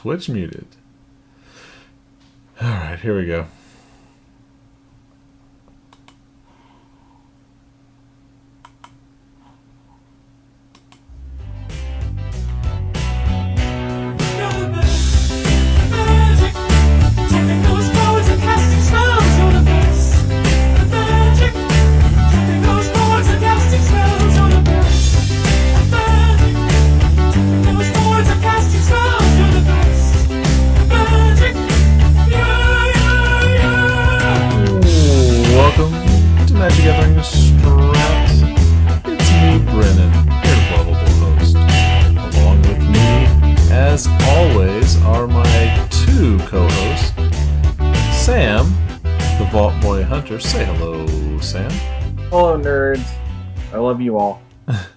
Twitch muted. All right, here we go. MagicGatheringStrat. It's me, Brennon, your lovable host. Along with me, as always, are my two co-hosts, Sam, the Vault Boy Hunter. Say hello, Sam. Hello, nerds. I love you all.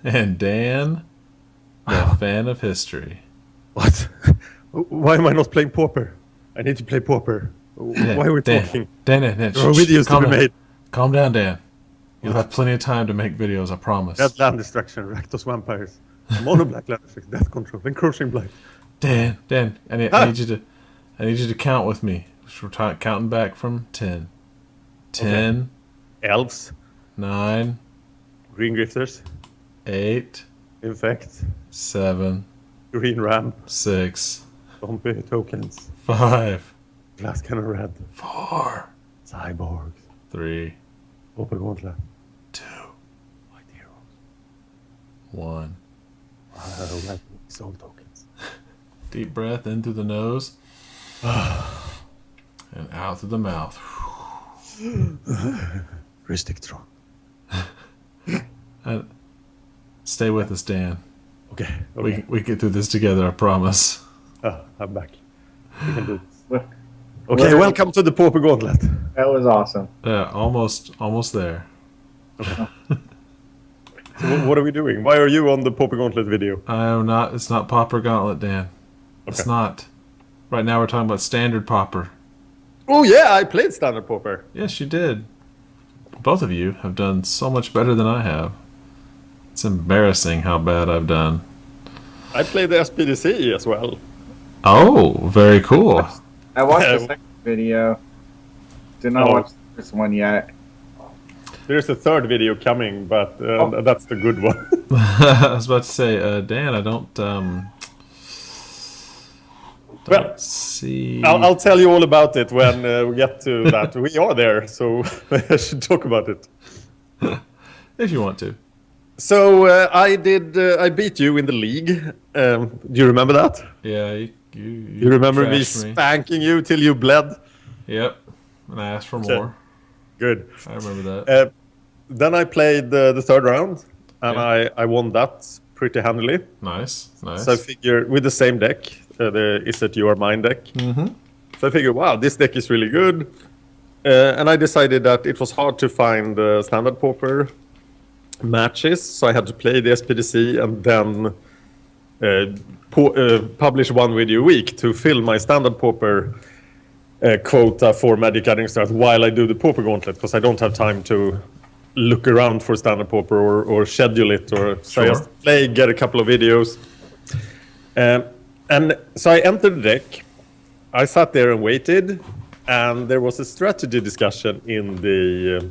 And Dan, the fan of history. What? Why am I not playing Pauper? I need to play Pauper. Why are we talking? Dan, there are videos to be made. Calm down, Dan. You'll have plenty of time to make videos, I promise. Death land destruction, Rakdos vampires, mono black land effect, death control, encroaching blight. Dan, I need you to count with me. We're counting back from 10. 10. Okay. Elves. 9. Green grifters. 8. Infect. 7. Green ram. 6. Zombie tokens. 5. Glass cannon red. 4. Cyborgs. 3. Pauper Gauntlet. 2. White heroes. 1. Red soul tokens. Deep breath in through the nose. And out through the mouth. Restrictron. Stay with us, Dan. Okay. We get through this together, I promise. I'm back. We can do this. Okay, welcome to the Pauper Gauntlet. That was awesome. Yeah, almost there. Okay. So what are we doing? Why are you on the Pauper Gauntlet video? I am not. It's not Pauper Gauntlet, Dan. Okay. It's not. Right now we're talking about Standard Pauper. Oh yeah, I played Standard Pauper. Yes, you did. Both of you have done so much better than I have. It's embarrassing how bad I've done. I played the SPDC as well. Oh, very cool. I watched the second video. Did not watch this one yet. There's a third video coming, but that's the good one. I was about to say, Dan, I don't see. I'll tell you all about it when we get to that. We are there, so I should talk about it. If you want to. So I beat you in the league. Do you remember that? Yeah, you remember me spanking you till you bled? Yep, and I asked for more. Good. I remember that. Then I played the third round, and I won that pretty handily. Nice. So I figured, with the same deck, the Is It Your Mind deck. Mm-hmm. So I figured, wow, this deck is really good. And I decided that it was hard to find the Standard Pauper matches, so I had to play the SPDC and then publish one video a week to fill my Standard Pauper quota for MagicGatheringStrat while I do the Pauper Gauntlet, because I don't have time to look around for Standard Pauper or schedule it, or so I just play, get a couple of videos. And so I entered the deck. I sat there and waited, and there was a strategy discussion in the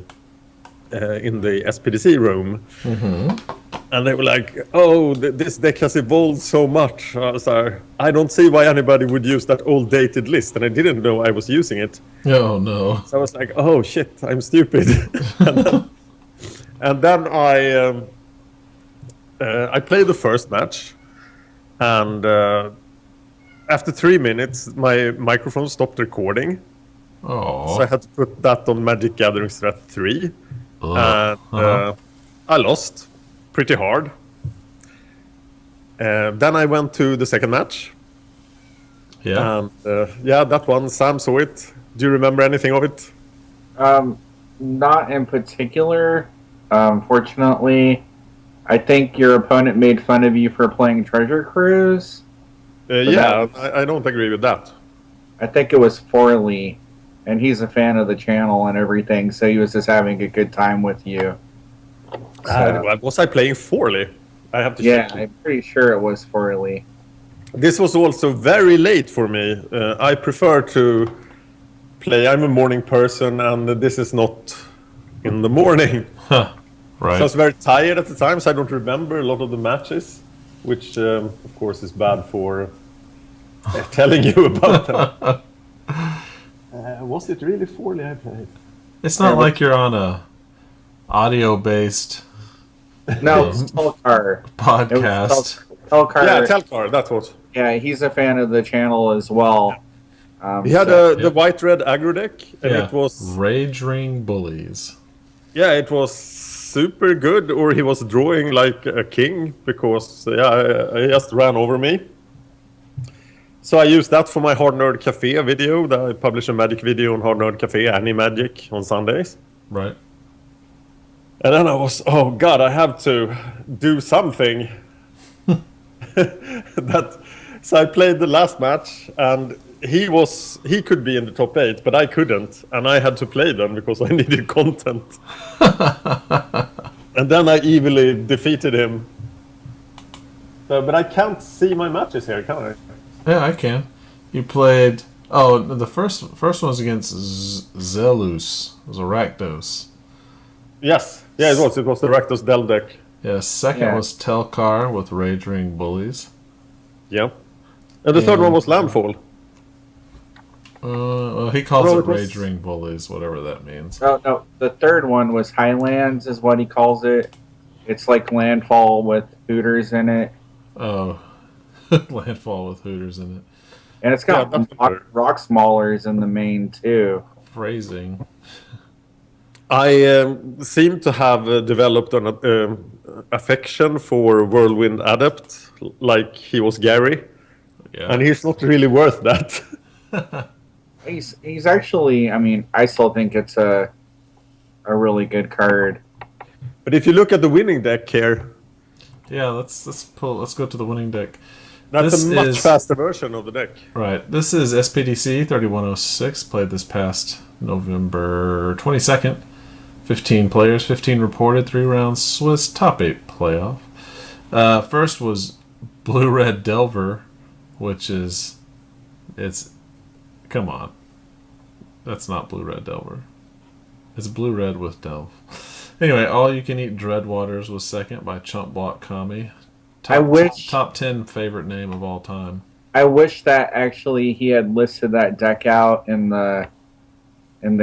SPDC room. Mm-hmm. And they were like, oh, this deck has evolved so much. I was like, I don't see why anybody would use that old dated list. And I didn't know I was using it. Oh, no. So I was like, oh, shit, I'm stupid. and then I played the first match. And after 3 minutes, my microphone stopped recording. Oh. So I had to put that on MagicGatheringStrat 3. And I lost pretty hard. Then I went to the second match. Yeah. And that one, Sam saw it. Do you remember anything of it? Not in particular. Fortunately, I think your opponent made fun of you for playing Treasure Cruise. I don't agree with that. I think it was Forley, and he's a fan of the channel and everything, so he was just having a good time with you. Was I playing Forley? I have to check. I'm pretty sure it was Forley. This was also very late for me. I prefer to play. I'm a morning person, and this is not in the morning. Huh. Right. So I was very tired at the time, so I don't remember a lot of the matches, which, of course, is bad for telling you about them. Was it really poorly I played? It's not like you're on a audio-based No, it's Telcar. podcast. Telcar. Yeah, Telcar, that's what. Yeah, he's a fan of the channel as well. He had the white-red aggro deck, and Yeah. it was... Rage Ring Bullies. Yeah, it was super good, or he was drawing like a king, because he just ran over me. So I used that for my Hard Nerd Cafe video. I publish a Magic video on Hard Nerd Cafe, Any Magic, on Sundays. Right. And then I was, oh god, I have to do something. So I played the last match, and he could be in the top 8, but I couldn't, and I had to play them because I needed content. And then I evilly defeated him. But I can't see my matches here, can I? Yeah, I can. You played... Oh, the first one was against Zelus. It was a Rakdos. Yes. Yeah, it was. It was the Rakdos Del deck. Yeah, second was Telcar with Rage Ring Bullies. Yeah. And the third one was Landfall. Well, he calls it Rage Ring Bullies, whatever that means. No, the third one was Highlands, is what he calls it. It's like Landfall with Hooters in it. Oh, Landfall with Hooters in it. And it's got rock Maulers in the main, too. Phrasing. I seem to have developed an affection for Whirlwind Adept, like he was Gary. Yeah. And he's not really worth that. He's actually, I mean, I still think it's a really good card. But if you look at the winning deck here, Yeah, let's go to the winning deck. that's a much faster version of the deck. Right. This is SPDC 3106, played this past November 22nd. 15 players, 15 reported, 3 rounds, Swiss top 8 playoff. First was Blue-Red Delver, which is... Come on. That's not Blue-Red Delver. It's Blue-Red with Delve. Anyway, All You Can Eat Dreadwaters was second by Chump Block Kami. Top 10 favorite name of all time. I wish that actually he had listed that deck out in the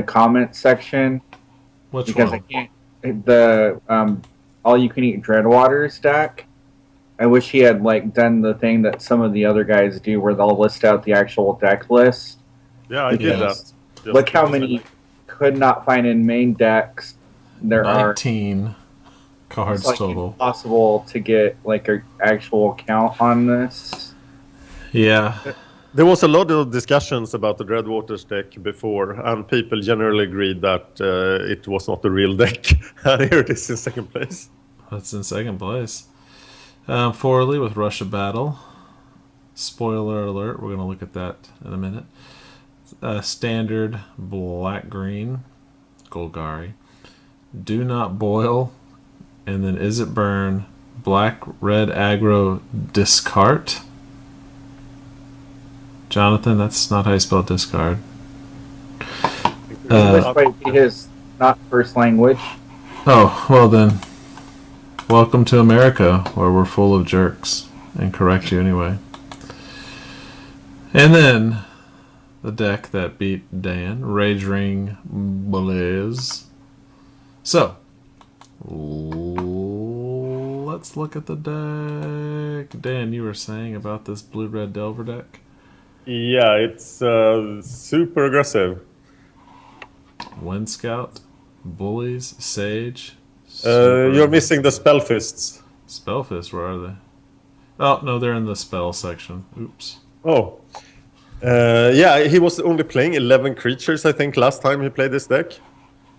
comment section. Which because one? I can't. The All You Can Eat Dreadwaters deck. I wish he had done the thing that some of the other guys do, where they'll list out the actual deck list. Yeah, I did that. Look how many could not find in main decks. There 19 are cards it's total. Impossible to get an actual count on this. Yeah. There was a lot of discussions about the Dreadwaters deck before, and people generally agreed that it was not the real deck. And here it is in second place. That's in second place. Forley with Russia Battle. Spoiler alert, we're going to look at that in a minute. Standard Black-Green, Golgari. Do Not Boil, and then Is It Burn, Black-Red Aggro Discard. Jonathan, that's not how you spell discard. English might be his not first language. Oh, well then, welcome to America, where we're full of jerks and correct you anyway. And then, the deck that beat Dan, Rage Ring Blaze. So, let's look at the deck. Dan, you were saying about this Blue-Red Delver deck? Yeah, it's super aggressive. Wind Scout, Bullies, Sage. You're missing the Spellfists. Spellfist, where are they? Oh, no, they're in the spell section. Oops. Oh. Yeah, he was only playing 11 creatures, I think, last time he played this deck.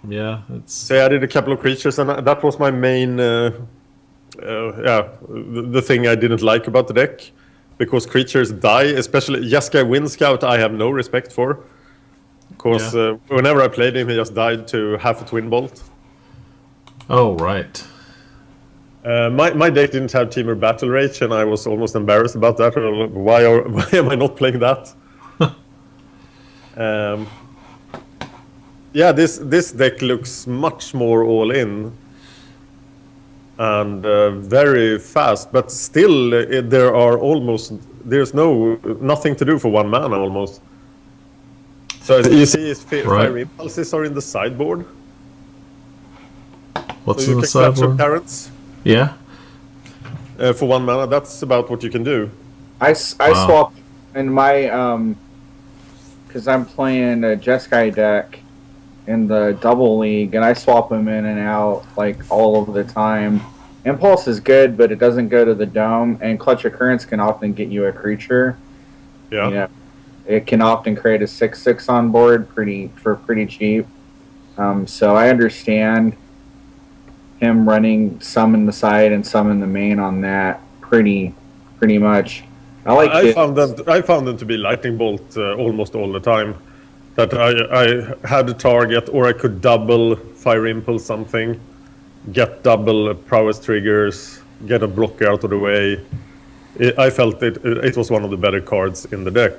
Yeah, it's... So I did a couple of creatures, and that was my main... the thing I didn't like about the deck. Because creatures die, especially Jeskai Wind Scout, I have no respect for. Because whenever I played him, he just died to half a Twin Bolt. Oh, right. My deck didn't have Teamer Battle Rage, and I was almost embarrassed about that. Why am I not playing that? Yeah, this deck looks much more all in and very fast, but still there's nothing to do for 1 mana almost. So you see, his Fire Impulses are in the sideboard. What's so in you the can catch sideboard? Parents. Yeah. For 1 mana, that's about what you can do. I swap in my because I'm playing a Jeskai deck in the double league, and I swap them in and out like all of the time. Impulse is good, but it doesn't go to the dome, and Clutch Occurrence can often get you a creature. Yeah. You know, it can often create a 6/6 on board for pretty cheap. So I understand him running some in the side and some in the main on that pretty much. I found them to be lightning bolt almost all the time. That I had a target, or I could double Fire Impulse something, get double prowess triggers, get a blocker out of the way. I felt it was one of the better cards in the deck.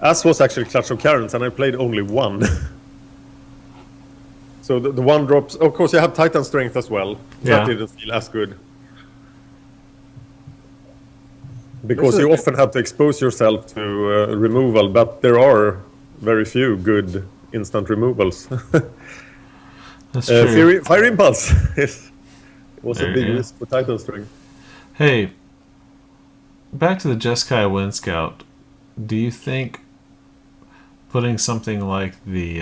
As was actually Clutch of Karens, and I played only one. So the one drops. Of course, you have Titan Strength as well. That didn't feel as good. Because you often have to expose yourself to removal, but there are very few good instant removals. That's true. Fire Impulse was a big risk for Titan Strength. Hey, back to the Jeskai Wind Scout. Do you think putting something like the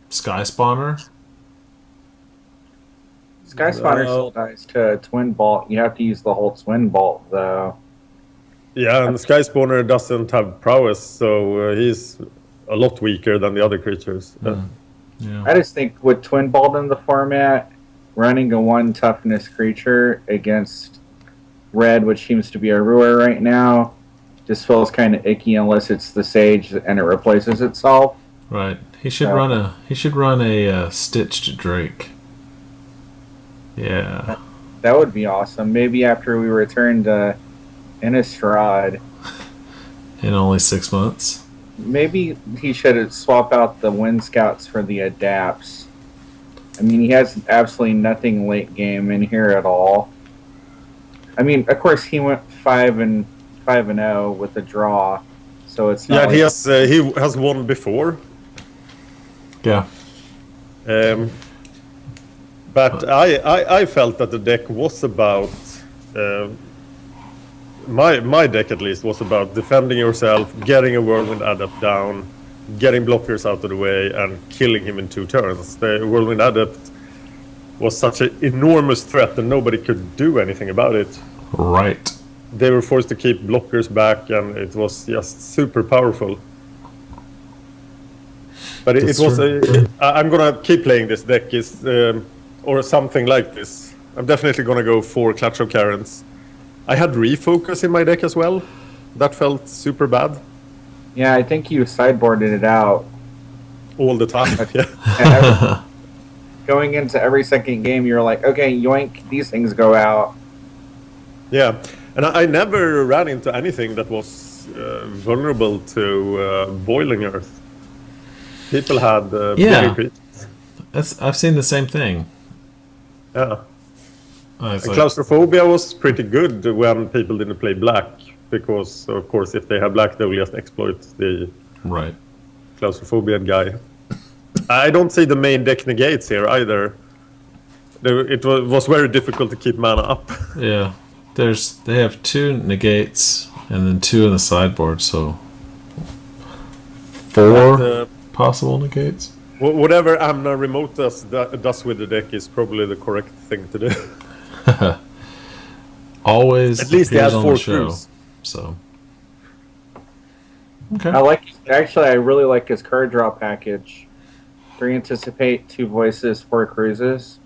Sky Spawner? Sky Spawner still dies to Twin Bolt. You have to use the whole Twin Bolt, though. Yeah, and the Sky Spawner doesn't have prowess, so he's a lot weaker than the other creatures. Yeah. I just think with Twin Bolt in the format, running a 1 toughness creature against red, which seems to be a Ruer right now, just feels kind of icky unless it's the Sage and it replaces itself. Right. He should run a Stitched Drake. Yeah. That would be awesome. Maybe after we return to Innistrad. In only 6 months. Maybe he should swap out the Wind Scouts for the Adapts. I mean, he has absolutely nothing late game in here at all. I mean, of course, he went 5-0 with a draw, so it's not. Yeah, he has won before. Yeah. But I felt that the deck was about. My deck, at least, was about defending yourself, getting a Whirlwind Adept down, getting blockers out of the way, and killing him in 2 turns. The Whirlwind Adept was such an enormous threat that nobody could do anything about it. Right. They were forced to keep blockers back, and it was just super powerful. But it was. I'm gonna keep playing this deck, or something like this. I'm definitely gonna go for Clutch of Karens. I had Refocus in my deck as well. That felt super bad. Yeah, I think you sideboarded it out all the time. Yeah. Going into every second game, you're like, okay, yoink, these things go out. Yeah, and I never ran into anything that was vulnerable to Boiling Earth. People had bigger creatures. I've seen the same thing. Yeah. Claustrophobia was pretty good when people didn't play black, because, of course, if they have black, they will just exploit the Claustrophobia guy. I don't see the main deck negates here either. It was very difficult to keep mana up. Yeah. They have 2 negates and then 2 in the sideboard, so 4 possible negates. Whatever Amna Remote does with the deck is probably the correct thing to do. Always. At least he has 4 crews. So. Okay. I really like his card draw package. 3 Anticipate, 2 Voices, 4 Cruises.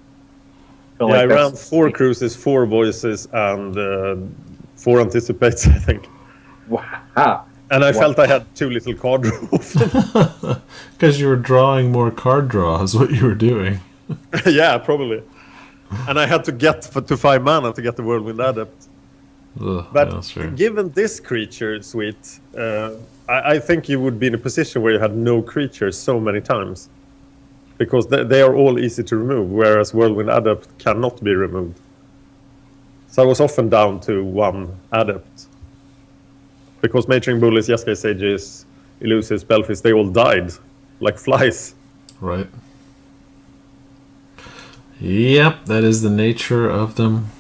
I ran 4 Cruises, 4 Voices, and 4 Anticipates, I think. Wow. And I felt I had too little card draw. Because you were drawing more card draws, what you were doing. Yeah, probably. And I had to get to 5 mana to get the Whirlwind Adept. Ugh, But yeah, sure. given this creature suite, I think you would be in a position where you had no creatures so many times. Because they are all easy to remove, whereas Whirlwind Adept cannot be removed. So I was often down to 1 Adept. Because Matering Bullies, Jeskai Sages, Elusives, Belfies, they all died like flies. Right. Yep, that is the nature of them.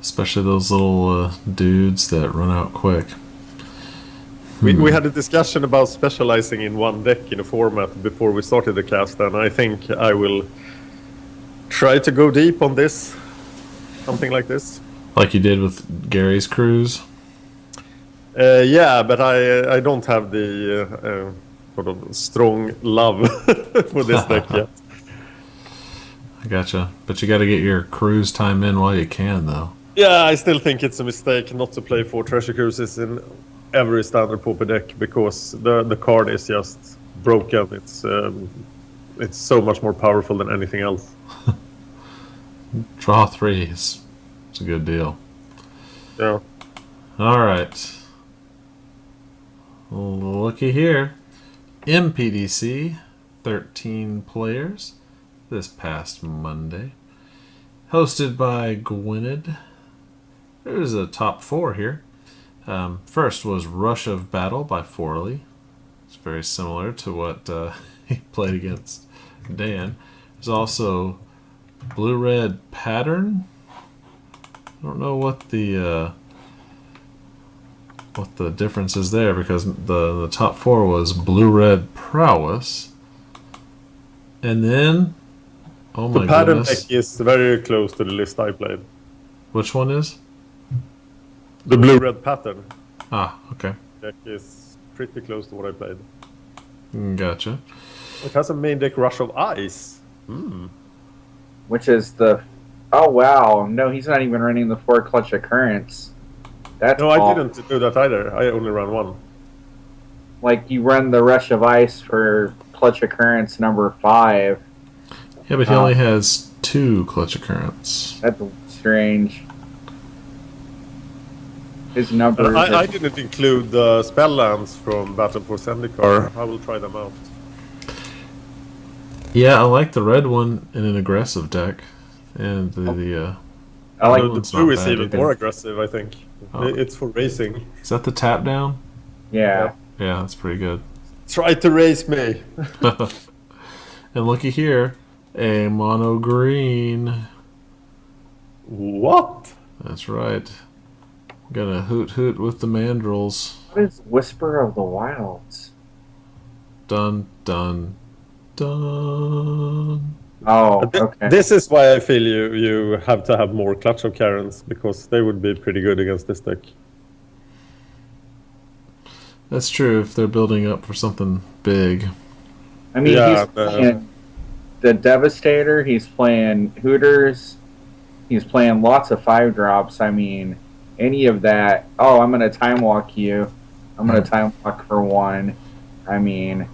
Especially those little dudes that run out quick. We had a discussion about specializing in one deck in a format before we started the cast, and I think I will try to go deep on this. Something like this. Like you did with Gary's cruise? Yeah, but I don't have the sort of strong love for this deck yet. I gotcha. But you got to get your cruise time in while you can, though. Yeah, I still think it's a mistake not to play 4 Treasure Cruises in every Standard Pauper deck because the card is just broken. It's so much more powerful than anything else. Draw 3 is a good deal. Yeah. All right. Looky here. MPDC, 13 players this past Monday. Hosted by Gwynedd. There's a top 4 here. First was Rush of Battle by Forley. It's very similar to what he played against Dan. There's also Blue-Red Pattern. I don't know what the difference is there because the top 4 was Blue-Red Prowess. And then, oh my the pattern goodness. deck is very close to the list I played. Which one is? The Blue-Red Pattern Ah, okay. deck is pretty close to what I played. Gotcha. It has a main deck Rush of Ice. Which is the... Oh, wow. No, he's not even running the 4 Clutch Occurrence. That's No, awful. I didn't do that either. I only ran 1. Like, you run the Rush of Ice for Clutch Occurrence number 5. Yeah, but he only has 2 Clutch Occurrence. That's strange. His numbers... I didn't include the spell lands from Battle for Zendikar. I will try them out. Yeah, I like the red one in an aggressive deck. And the I like the one's blue not is bad even either. more aggressive, I think. Oh. It's for racing. Is that the tap down? Yeah. Yeah, that's pretty good. Try to race me. And looky here, a mono green. What? That's right. Gonna hoot with the mandrills. What is Whisper of the Wilds? Dun dun dun. Oh, okay. This is why I feel you have to have more Clutch of Karens, because they would be pretty good against this deck. That's true if they're building up for something big. I mean, Yeah, he's playing the Devastator, he's playing Hooters, he's playing lots of 5-drops. I mean, any of that. Oh, I'm going to Time Walk you. I'm going to Time Walk for 1. I mean,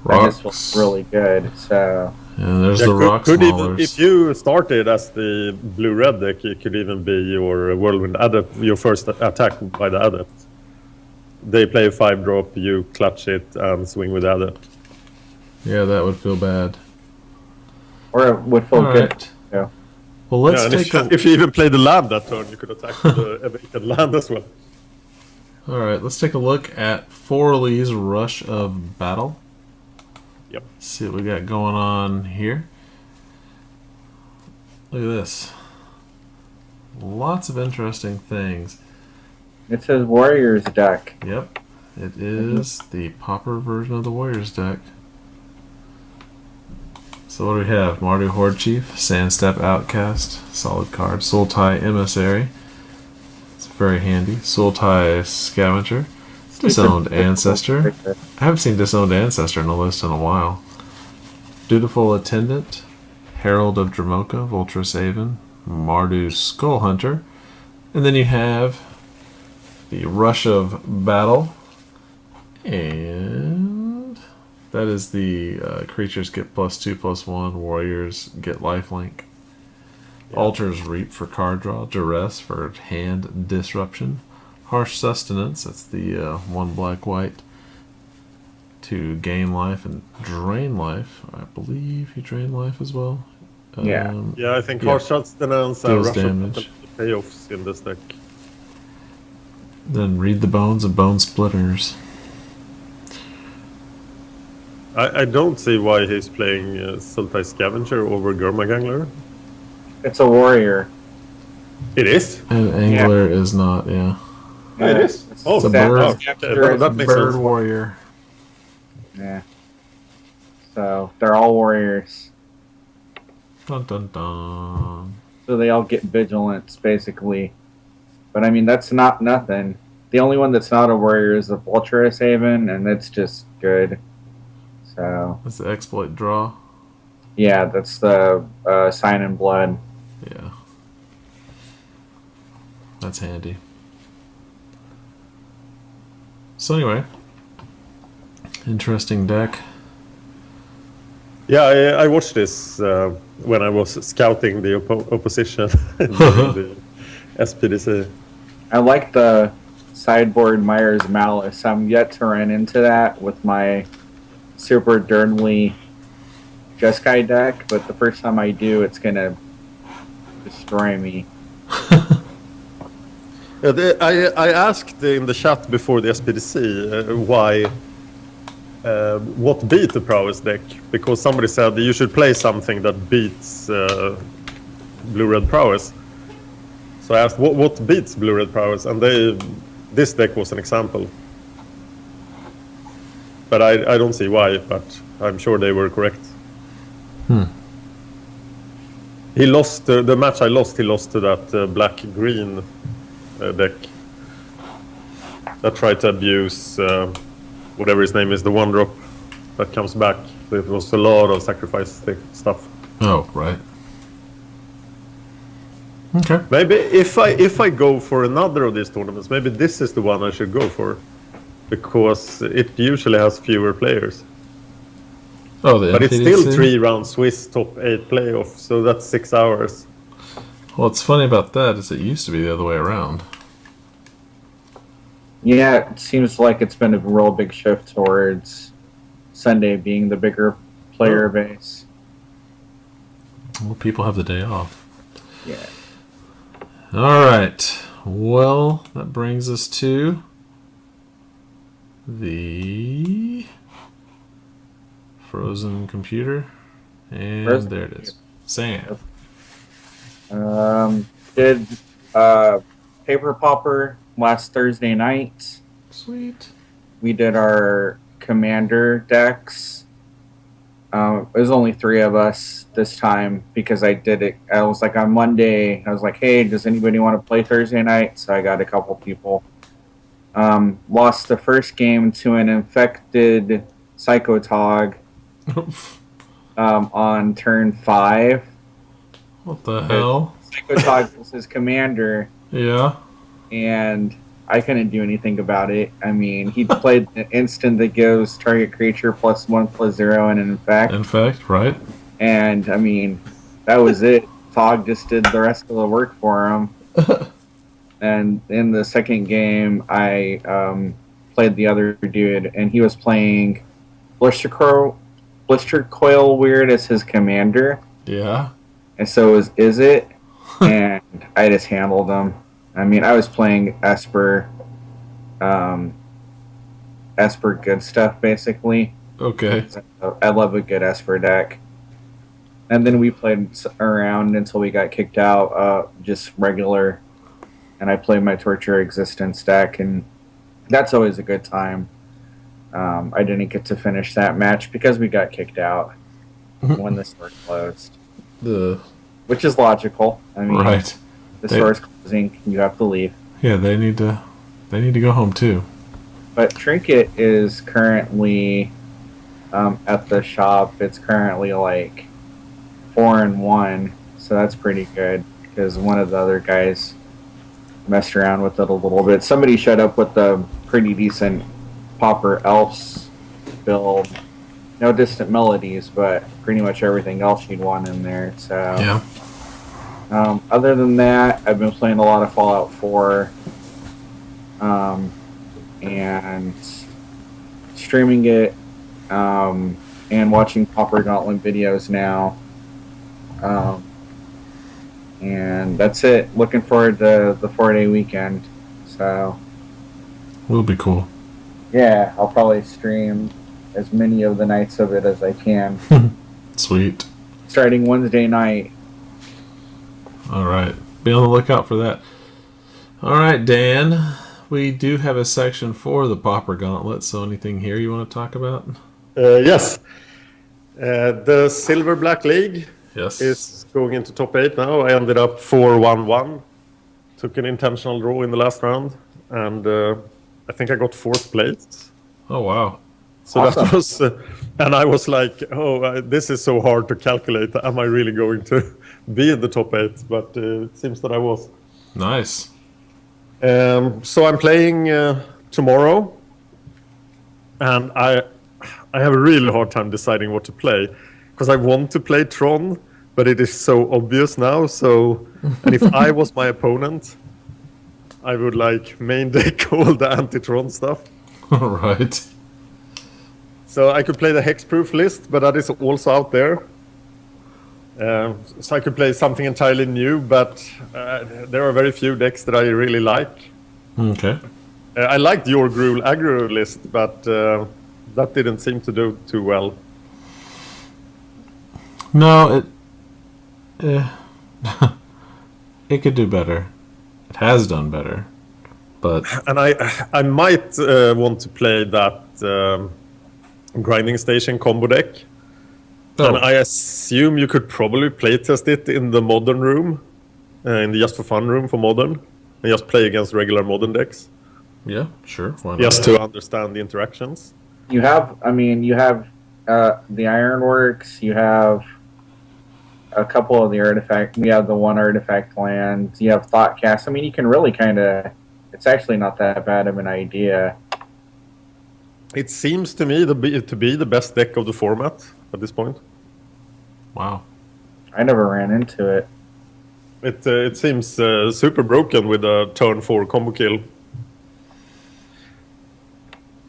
that just feels really good. So, And there's the rock could even, smallers. if you started as the blue-red deck, it could even be your Whirlwind Adept, your first attack by the Adept. They play a 5-drop, you clutch it and swing with Adept. Yeah, that would feel bad. or it would feel All good. right. Yeah. Well, let's And take a... if you even play the land that turn, you could attack with the awakened land as well. All right, let's take a look at Forley's Rush of Battle. Yep. See what we got going on here. Look at this. Lots of interesting things. It says Warriors deck. Yep, it is the Pauper version of the Warriors deck. So what do we have? Mardu Horde Chief, Sandstep Outcast, solid card. Sultai Emissary, it's very handy. Sultai Scavenger, Disowned Ancestor. I haven't seen Disowned Ancestor in the list in a while. Dutiful Attendant, Herald of Dramoka, Voltress Aven, Mardu Skull Hunter, and then you have the Rush of Battle, and that is the creatures get +2/+1, warriors get lifelink. Altar's Reap for card draw. Duress for hand disruption. Harsh Sustenance, that's the 1 black-white to gain life and drain life. I believe you drain life as well. Yeah, I think Harsh Sustenance and Rush damage. The payoffs in this deck. Then Read the Bones and Bone Splitters. I don't see why he's playing Sultai Scavenger over Gurmagangler. It's a warrior. It is? And Angler is not, yeah. It is? It's a bird. That makes Bird sense. warrior. Yeah. So they're all warriors. Dun dun dun. So they all get vigilance, basically. But I mean, that's not nothing. The only one that's not a warrior is the Vulturous Haven, and it's just good. So That's the exploit draw. yeah, that's the Sign in Blood. Yeah. That's handy. So anyway, interesting deck. Yeah, I watched this when I was scouting the opposition in the SPDC. I like the sideboard Myers Malice. I'm yet to run into that with my Super Durnley Jeskai deck, but the first time I do, it's gonna destroy me. I asked in the chat before the SPDC why, what beat the prowess deck, because somebody said you should play something that beats blue-red prowess. So I asked what beats blue-red prowess, and this deck was an example. But I don't see why, but I'm sure they were correct. He lost the match I lost. He lost to that black-green deck that tried to abuse whatever his name is, the 1-drop that comes back. So it was a lot of sacrifice stuff. Oh, right. Okay. Maybe if I go for another of these tournaments, maybe this is the one I should go for, because it usually has fewer players. Oh, the But it's NPDC? still 3-round Swiss top 8 playoff, so that's 6 hours. Well, what's funny about that is it used to be the other way around. Yeah, it seems like it's been a real big shift towards Sunday being the bigger player base. Well, people have the day off. Yeah. All right. Well, that brings us to the frozen computer. And Frozen there it is. Sam. Did Paper Pauper last Thursday night. Sweet. We did our commander decks. It was only 3 of us this time because I did it. I was like on Monday. I was like, "Hey, does anybody want to play Thursday night?" So I got a couple people. Lost the first game to an infected Psychotog on turn 5. What the hell? Psychotog was his commander, Yeah. and I couldn't do anything about it. I mean, he played an instant that gives target creature +1/+0 and an infect. Infect, right? And, I mean, that was it. Tog just did the rest of the work for him. And in the second game, I played the other dude, and he was playing Blister Coil Weird as his commander. Yeah. And so was Is It, and I just handled him. I mean, I was playing Esper good stuff, basically. Okay. I love a good Esper deck. And then we played around until we got kicked out, just regular. And I played my Torture Existence deck, and that's always a good time. I didn't get to finish that match because we got kicked out when the store closed. Which is logical. I mean, right. The store's closing, you have to leave. Yeah, they need to go home too. But Trinket is currently at the shop. It's currently like 4-1, so that's pretty good because one of the other guys messed around with it a little bit. Somebody showed up with a pretty decent Pauper Elves build. No Distant Melodies, but pretty much everything else you'd want in there. So Yeah. Other than that, I've been playing a lot of Fallout 4, and streaming it, and watching Pauper Gauntlet videos now. And that's it. Looking forward to the 4-day weekend. So, will be cool. Yeah, I'll probably stream as many of the nights of it as I can. Sweet. Starting Wednesday night. All right. Be on the lookout for that. All right, Dan. We do have a section for the Pauper Gauntlet, so anything here you want to talk about? Yes. The Silverblack League is going into top 8 now. I ended up 4-1-1. Took an intentional draw in the last round, and I think I got 4th place. Oh, wow. So awesome. That was, and I was like, this is so hard to calculate. Am I really going to be in the top 8? But it seems that I was. Nice. So I'm playing tomorrow, and I have a really hard time deciding what to play, because I want to play Tron, but it is so obvious now. So, and if I was my opponent, I would like main deck all the anti-Tron stuff. All right. So I could play the hexproof list, but that is also out there. So I could play something entirely new, but there are very few decks that I really like. Okay. I liked your Gruul aggro list, but that didn't seem to do too well. No, it could do better. It has done better, but and I might want to play that grinding station combo deck. And I assume you could probably playtest it in the modern room, in the Just for Fun room for modern, and just play against regular modern decks. Yeah, sure. Why not? Just to understand the interactions. You have the Ironworks, you have a couple of the artifacts, you have the one artifact land, you have Thoughtcast. I mean, you can really it's actually not that bad of an idea. It seems to me to be the best deck of the format at this point. Wow. I never ran into it. It seems super broken with a turn 4 combo kill.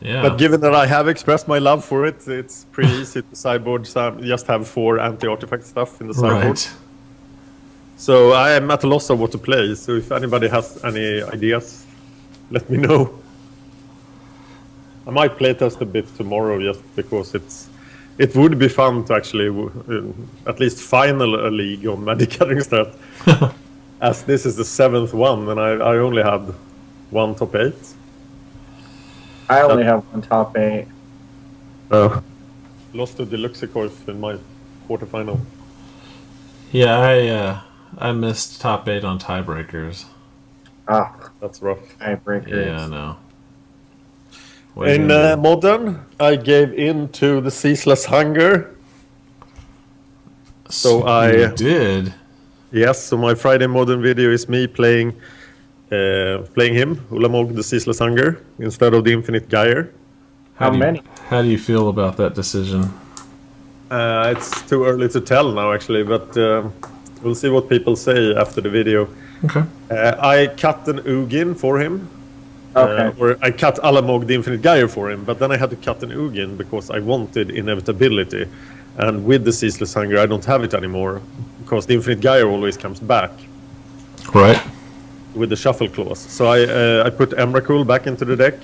Yeah. But given that I have expressed my love for it, it's pretty easy to sideboard. Just have 4 anti-artifact stuff in the sideboard. Right. So I am at a loss of what to play. So if anybody has any ideas, let me know. I might playtest a bit tomorrow just because it would be fun to actually at least final a league on MagicGatheringStrat, as this is the 7th one, and I only had 1 top 8. I only have 1 top 8. Lost to Deluxicorp in my quarterfinal. Yeah, I missed top 8 on tiebreakers. That's rough. Tiebreakers. Yeah, I know. In modern, I gave in to the Ceaseless Hunger. So you did? Yes, so my Friday modern video is me playing him, Ulamog the Ceaseless Hunger, instead of the Infinite Gyre. How many? How do you feel about that decision? It's too early to tell now, actually, but we'll see what people say after the video. Okay. I cut an Ugin for him. Okay. Or I cut Alamog the Infinite Gyre for him, but then I had to cut an Ugin because I wanted inevitability. And with the Ceaseless Hunger, I don't have it anymore because the Infinite Gyre always comes back. Right. With the shuffle clause. So I put Emrakul back into the deck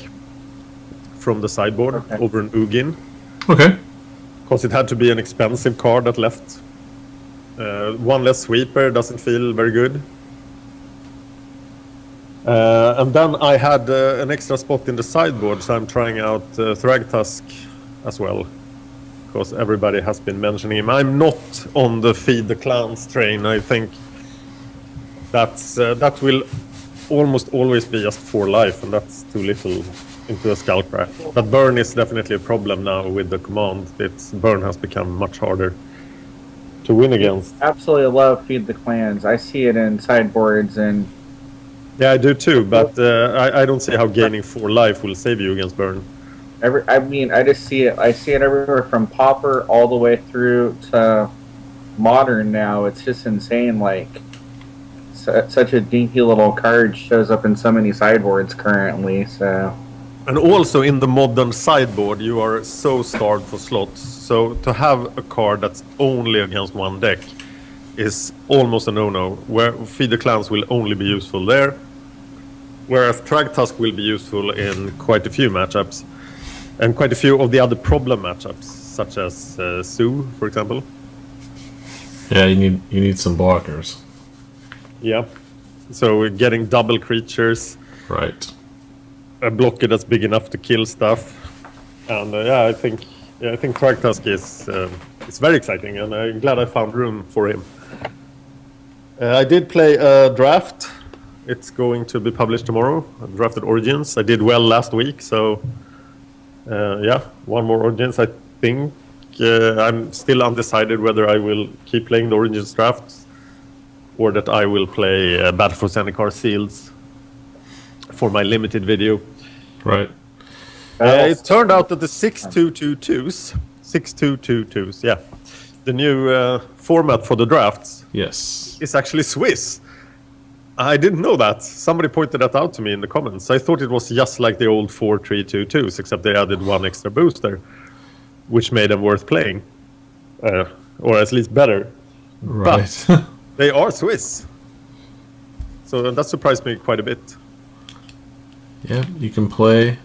from the sideboard over an Ugin. Okay. Because it had to be an expensive card that left. 1 less sweeper doesn't feel very good. And then I had an extra spot in the sideboard, so I'm trying out Thragtusk as well. Because everybody has been mentioning him. I'm not on the Feed the Clans train. I think that will almost always be just 4 life, and that's too little into a Skullcrack. But burn is definitely a problem now with the command. Burn has become much harder to win against. Absolutely love Feed the Clans. I see it in sideboards and... Yeah, I do too, but I don't see how gaining 4 life will save you against burn. I just see it. I see it everywhere from Pauper all the way through to modern now. It's just insane. Like, such a dinky little card shows up in so many sideboards currently. So, and also in the modern sideboard, you are so starved for slots. So to have a card that's only against one deck is almost a no-no. Where Feeder Clans will only be useful there, whereas Thragtusk will be useful in quite a few matchups, and quite a few of the other problem matchups, such as Zoo, for example. Yeah, you need some blockers. Yeah, so we're getting double creatures, right? A blocker that's big enough to kill stuff, and I think Thragtusk is very exciting, and I'm glad I found room for him. I did play a draft. It's going to be published tomorrow. I drafted Origins. I did well last week, so one more Origins. I think I'm still undecided whether I will keep playing the Origins drafts or that I will play Battle for Zendikar Seals for my limited video. Right. It turned out that the 6-2-2-2s, yeah, the new format for the drafts, yes, is actually Swiss. I didn't know that. Somebody pointed that out to me in the comments. I thought it was just like the old 4-3-2-2s, except they added one extra booster, which made them worth playing, or at least better. Right. But they are Swiss, so that surprised me quite a bit. Yeah, you can play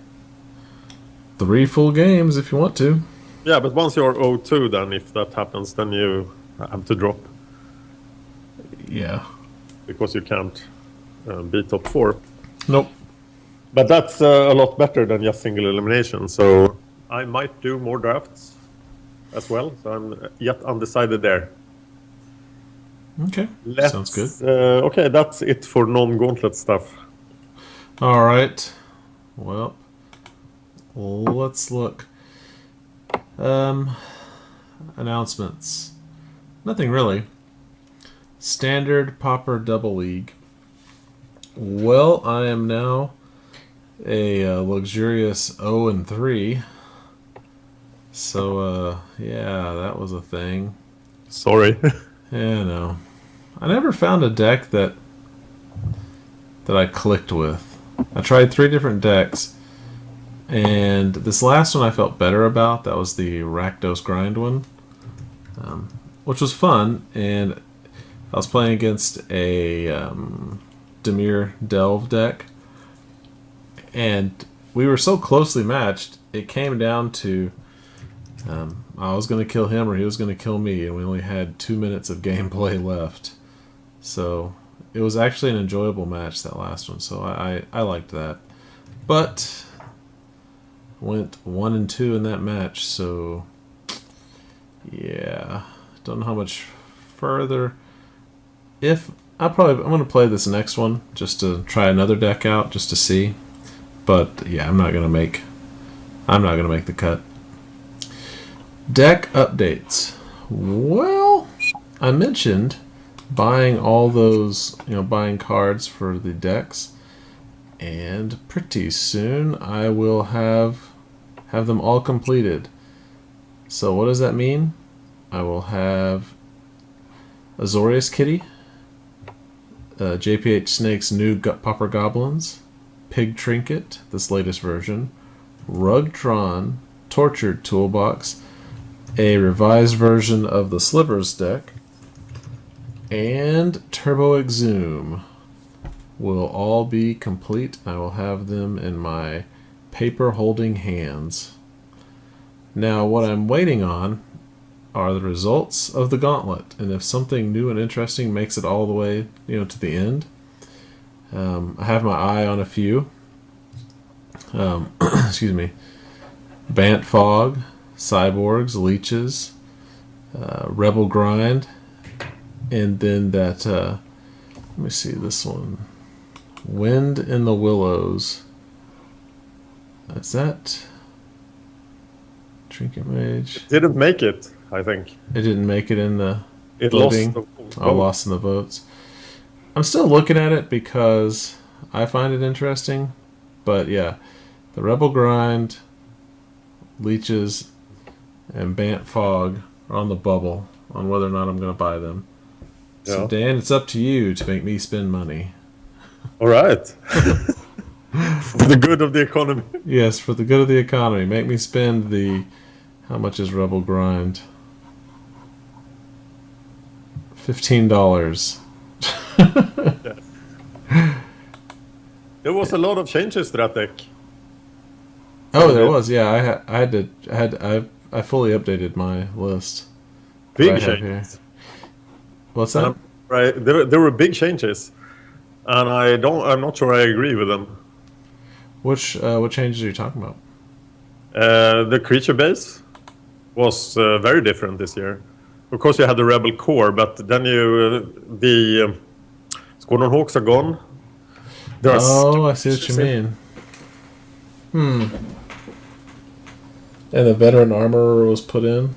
3 full games if you want to. Yeah, but once you're 0-2, then if that happens, then you have to drop. Yeah. Because you can't beat top 4. Nope. But that's a lot better than just single elimination. So I might do more drafts as well. So I'm yet undecided there. Okay. Sounds good. Okay, that's it for non-gauntlet stuff. All right. Well, let's look. Announcements. Nothing really. Standard Pauper Double League. Well, I am now a luxurious 0-3. So, yeah, that was a thing. Sorry. Yeah, no. I never found a deck that I clicked with. I tried 3 different decks, and this last one I felt better about. That was the Rakdos Grind one, which was fun, and I was playing against a Dimir Delve deck, and we were so closely matched, it came down to I was going to kill him or he was going to kill me, and we only had 2 minutes of gameplay left. So it was actually an enjoyable match, that last one, so I liked that. But went 1-2 in that match, so yeah, don't know how much further. I'm going to play this next one just to try another deck out, just to see. But yeah, I'm not going to make the cut. Deck updates. Well, I mentioned buying all those, buying cards for the decks, and pretty soon I will have them all completed. So what does that mean? I will have Azorius Kitty, JPH Snake's new Pauper Goblins, Pig Trinket, this latest version, Rugtron, Tortured Toolbox, a revised version of the Slivers deck, and Turbo Exhume will all be complete. I will have them in my paper holding hands. Now, what I'm waiting on are the results of the Gauntlet, and if something new and interesting makes it all the way, to the end, I have my eye on a few. Excuse me. Bant Fog, Cyborgs, Leeches, Rebel Grind, and then that, let me see this one, Wind in the Willows. Is that Trinket Mage? It didn't make it, I think. It didn't make it in the It voting. lost. I lost in the votes. I'm still looking at it because I find it interesting. But yeah, the Rebel Grind, Leeches, and Bant Fog are on the bubble on whether or not I'm going to buy them. So, Dan, it's up to you to make me spend money. All right. For the good of the economy. Yes, for the good of the economy. Make me spend the... How much is Rebel Grind? $15. There was a lot of changes to that deck. Oh, there was. Yeah, I fully updated my list. Big changes. What's that? Right, there were big changes, and I'm not sure I agree with them. What changes are you talking about? The creature base was very different this year. Of course, you had the Rebel core, but then the Squadron Hawks are gone. I see what you mean. And the veteran armorer was put in.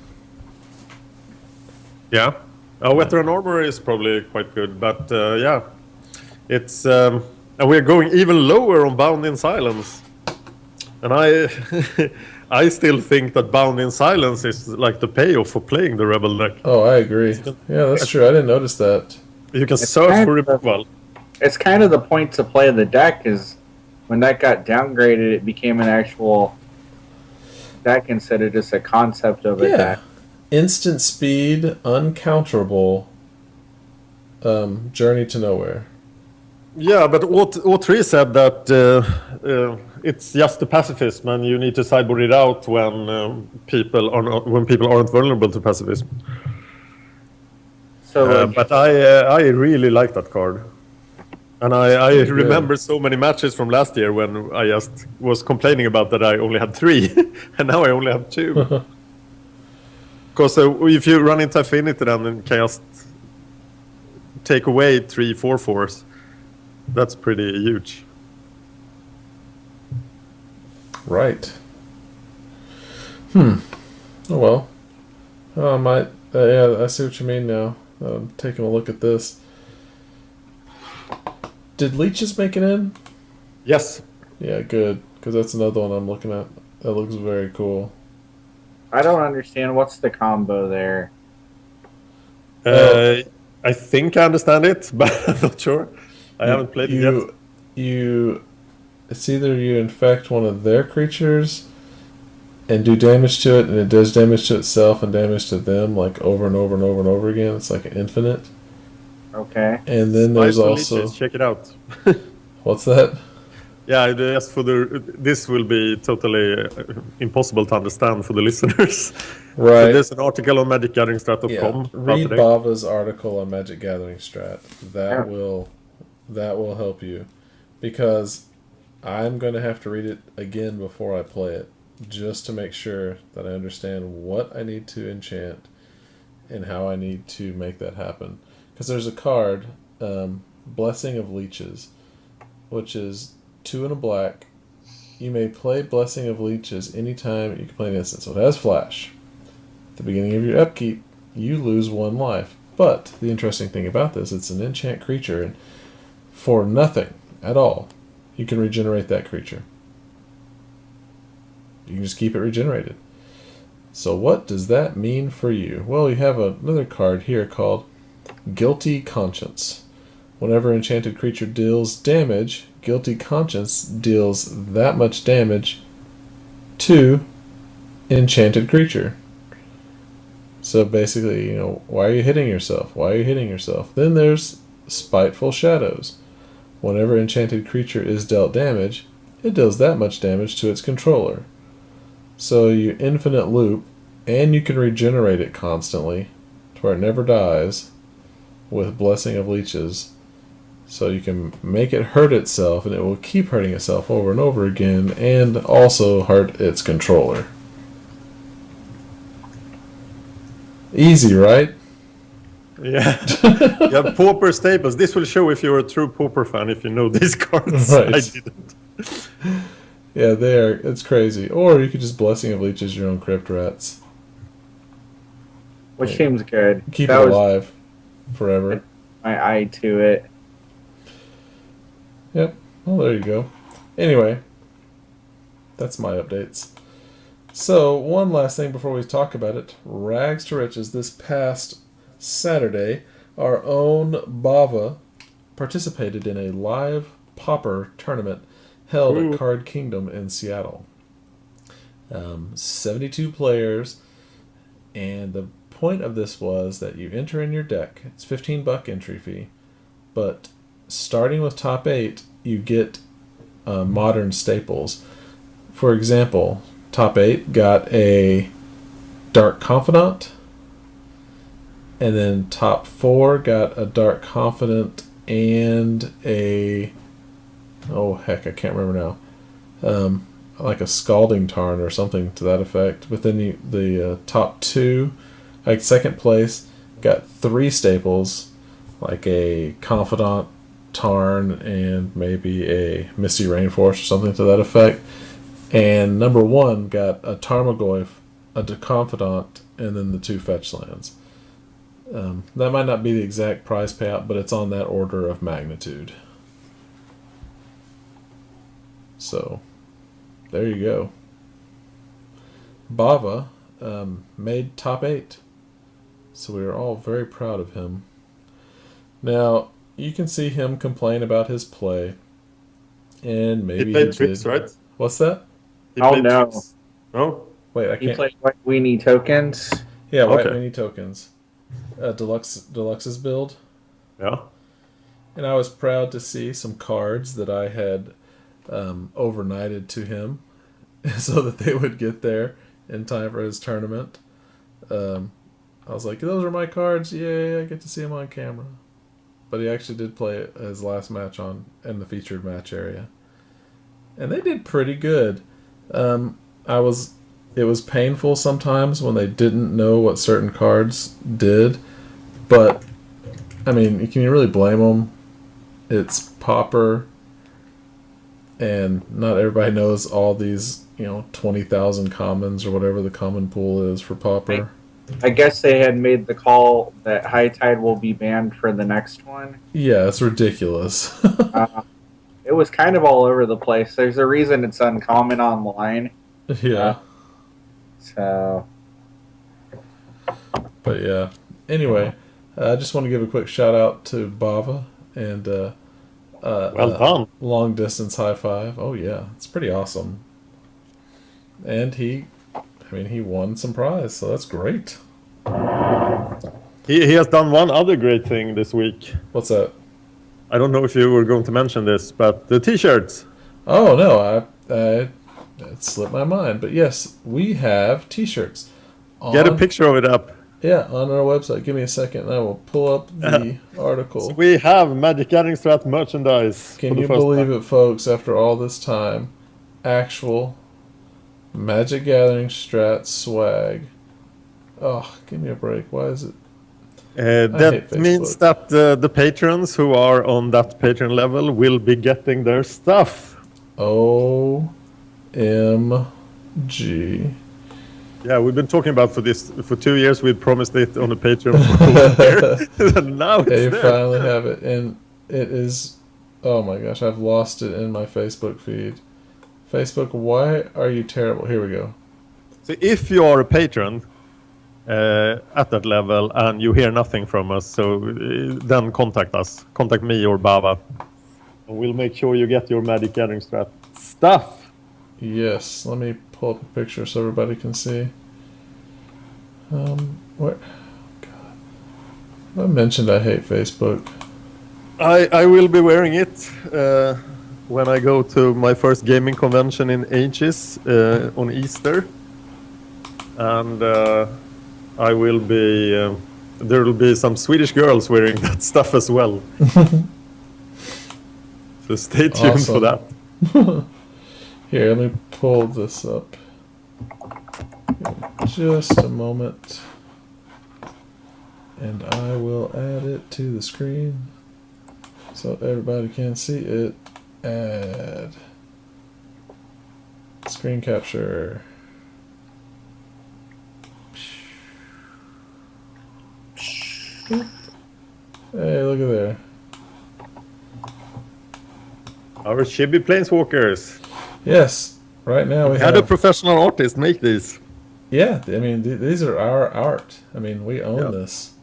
Yeah, veteran armorer is probably quite good, but yeah, it's and we're going even lower on Bound in Silence, and I still think that Bound in Silence is like the payoff for playing the Rebel deck. Oh, I agree. Yeah, that's true. I didn't notice that. You can search for removal. It's kind of the point to play the deck is when that got downgraded, it became an actual deck instead of just a concept of a deck. Instant speed, uncounterable, journey to nowhere. Yeah, but O3 said that it's just the pacifism, and you need to sideboard it out when people aren't vulnerable to pacifism. So, but I really like that card, and I remember so many matches from last year when I just was complaining about that I only had 3, and now I only have 2. Because if you run into Affinity, then you can just take away 3/4/4s. That's pretty huge. Right. Oh well. I might. Yeah, I see what you mean now. I'm taking a look at this. Did leeches make it in? Yes. Yeah, good. Because that's another one I'm looking at. That looks very cool. I don't understand. What's the combo there? I think I understand it, but I'm not sure. I haven't played it yet. It's either you infect one of their creatures and do damage to it, and it does damage to itself and damage to them, like over and over and over and over again. It's like an infinite. Okay. And then there's also... Check it out. What's that? Yeah, just for this will be totally impossible to understand for the listeners. Right. So there's an article on MagicGatheringStrat.com. Yeah. Read Bava's article on Magic Gathering Strat. That will help you, because I'm going to have to read it again before I play it, just to make sure that I understand what I need to enchant and how I need to make that happen. Because there's a card, Blessing of Leeches, which is 2 and a black. You may play Blessing of Leeches anytime you can play an instant. So it has flash. At the beginning of your upkeep, you lose 1 life. But the interesting thing about this, it's an enchant creature, and for nothing at all, you can regenerate that creature. You can just keep it regenerated. So what does that mean for you? Well, you have another card here called Guilty Conscience. Whenever enchanted creature deals damage, Guilty Conscience deals that much damage to enchanted creature. So basically, why are you hitting yourself? Why are you hitting yourself? Then there's Spiteful Shadows. Whenever enchanted creature is dealt damage, it deals that much damage to its controller. So you infinite loop, and you can regenerate it constantly to where it never dies with Blessing of Leeches. So you can make it hurt itself, and it will keep hurting itself over and over again, and also hurt its controller. Easy, right? Yeah. You have Pauper staples. This will show if you're a true Pauper fan, if you know these cards. Right. I didn't. Yeah, it's crazy. Or you could just Blessing of Leeches your own Crypt Rats. Which seems good. Keep it alive forever. My eye to it. Yep. Well, there you go. Anyway, that's my updates. So, one last thing before we talk about it. Rags to Riches this past Saturday our own Bava participated in a live Pauper tournament held at Card Kingdom in Seattle. 72 players, and the point of this was that you enter in your deck. It's $15 entry fee, but starting with top 8, you get modern staples. For example, top 8 got a Dark Confidant, and then top 4 got a Dark Confidant and a... oh heck, I can't remember now. Like a Scalding Tarn or something to that effect. But then the top 2, like second place, got 3 staples, like a Confidant, Tarn, and maybe a Misty Rainforest or something to that effect. And number 1 got a Tarmogoyf, a Confidant, and then the 2 fetch lands. That might not be the exact prize payout, but it's on that order of magnitude. So, there you go. Bava made top 8. So we are all very proud of him. Now, you can see him complain about his play. And maybe he played tricks, right? What's that? Oh, no. Tricks. No? Wait, I can't. You played White Weenie Tokens? Yeah, White Weenie Tokens. Deluxe's build. Yeah. And I was proud to see some cards that I had overnighted to him so that they would get there in time for his tournament. I was like, those are my cards. Yay, I get to see him on camera. But he actually did play his last match in the featured match area. And they did pretty good. It was painful sometimes when they didn't know what certain cards did. But, I mean, can you really blame them? It's Pauper, and not everybody knows all these, 20,000 commons or whatever the common pool is for Pauper. I guess they had made the call that High Tide will be banned for the next one. Yeah, it's ridiculous. It was kind of all over the place. There's a reason it's uncommon online. Yeah. So. But yeah. Anyway, I just want to give a quick shout out to Bava and well done. Long distance high five. Oh yeah, it's pretty awesome. And he won some prize, so that's great. He has done one other great thing this week. What's that? I don't know if you were going to mention this, but the t-shirts. Oh no, it slipped my mind. But yes, we have t-shirts. Get a picture of it up. Yeah, on our website. Give me a second and I will pull up the article. So we have Magicgatheringstrat merchandise. Can you believe it, folks, after all this time? Actual MagicGatheringStrat swag. Oh, give me a break. Why is it? That means that the patrons who are on that Patreon level will be getting their stuff. OMG. Yeah, we've been talking about for 2 years. We promised it on the Patreon for 1 year. And now it's they there. finally have it, and it is. Oh my gosh, I've lost it in my Facebook feed. Facebook, why are you terrible? Here we go. So if you are a patron at that level and you hear nothing from us, so then contact us. Contact me or Bava. And we'll make sure you get your MagicGatheringstrat stuff. Yes, let me pull up a picture so everybody can see. What? God. I mentioned I hate Facebook. I will be wearing it when I go to my first gaming convention in ages on Easter. And I will be... there will be some Swedish girls wearing that stuff as well. So stay tuned for that. Here, let me pull this up. Just a moment. And I will add it to the screen so everybody can see it. Add. Screen capture. Hey, look at there. Our chibi planeswalkers. Yes, right now we had a professional artist make these. Yeah, I mean, these are our art. I mean, we own this.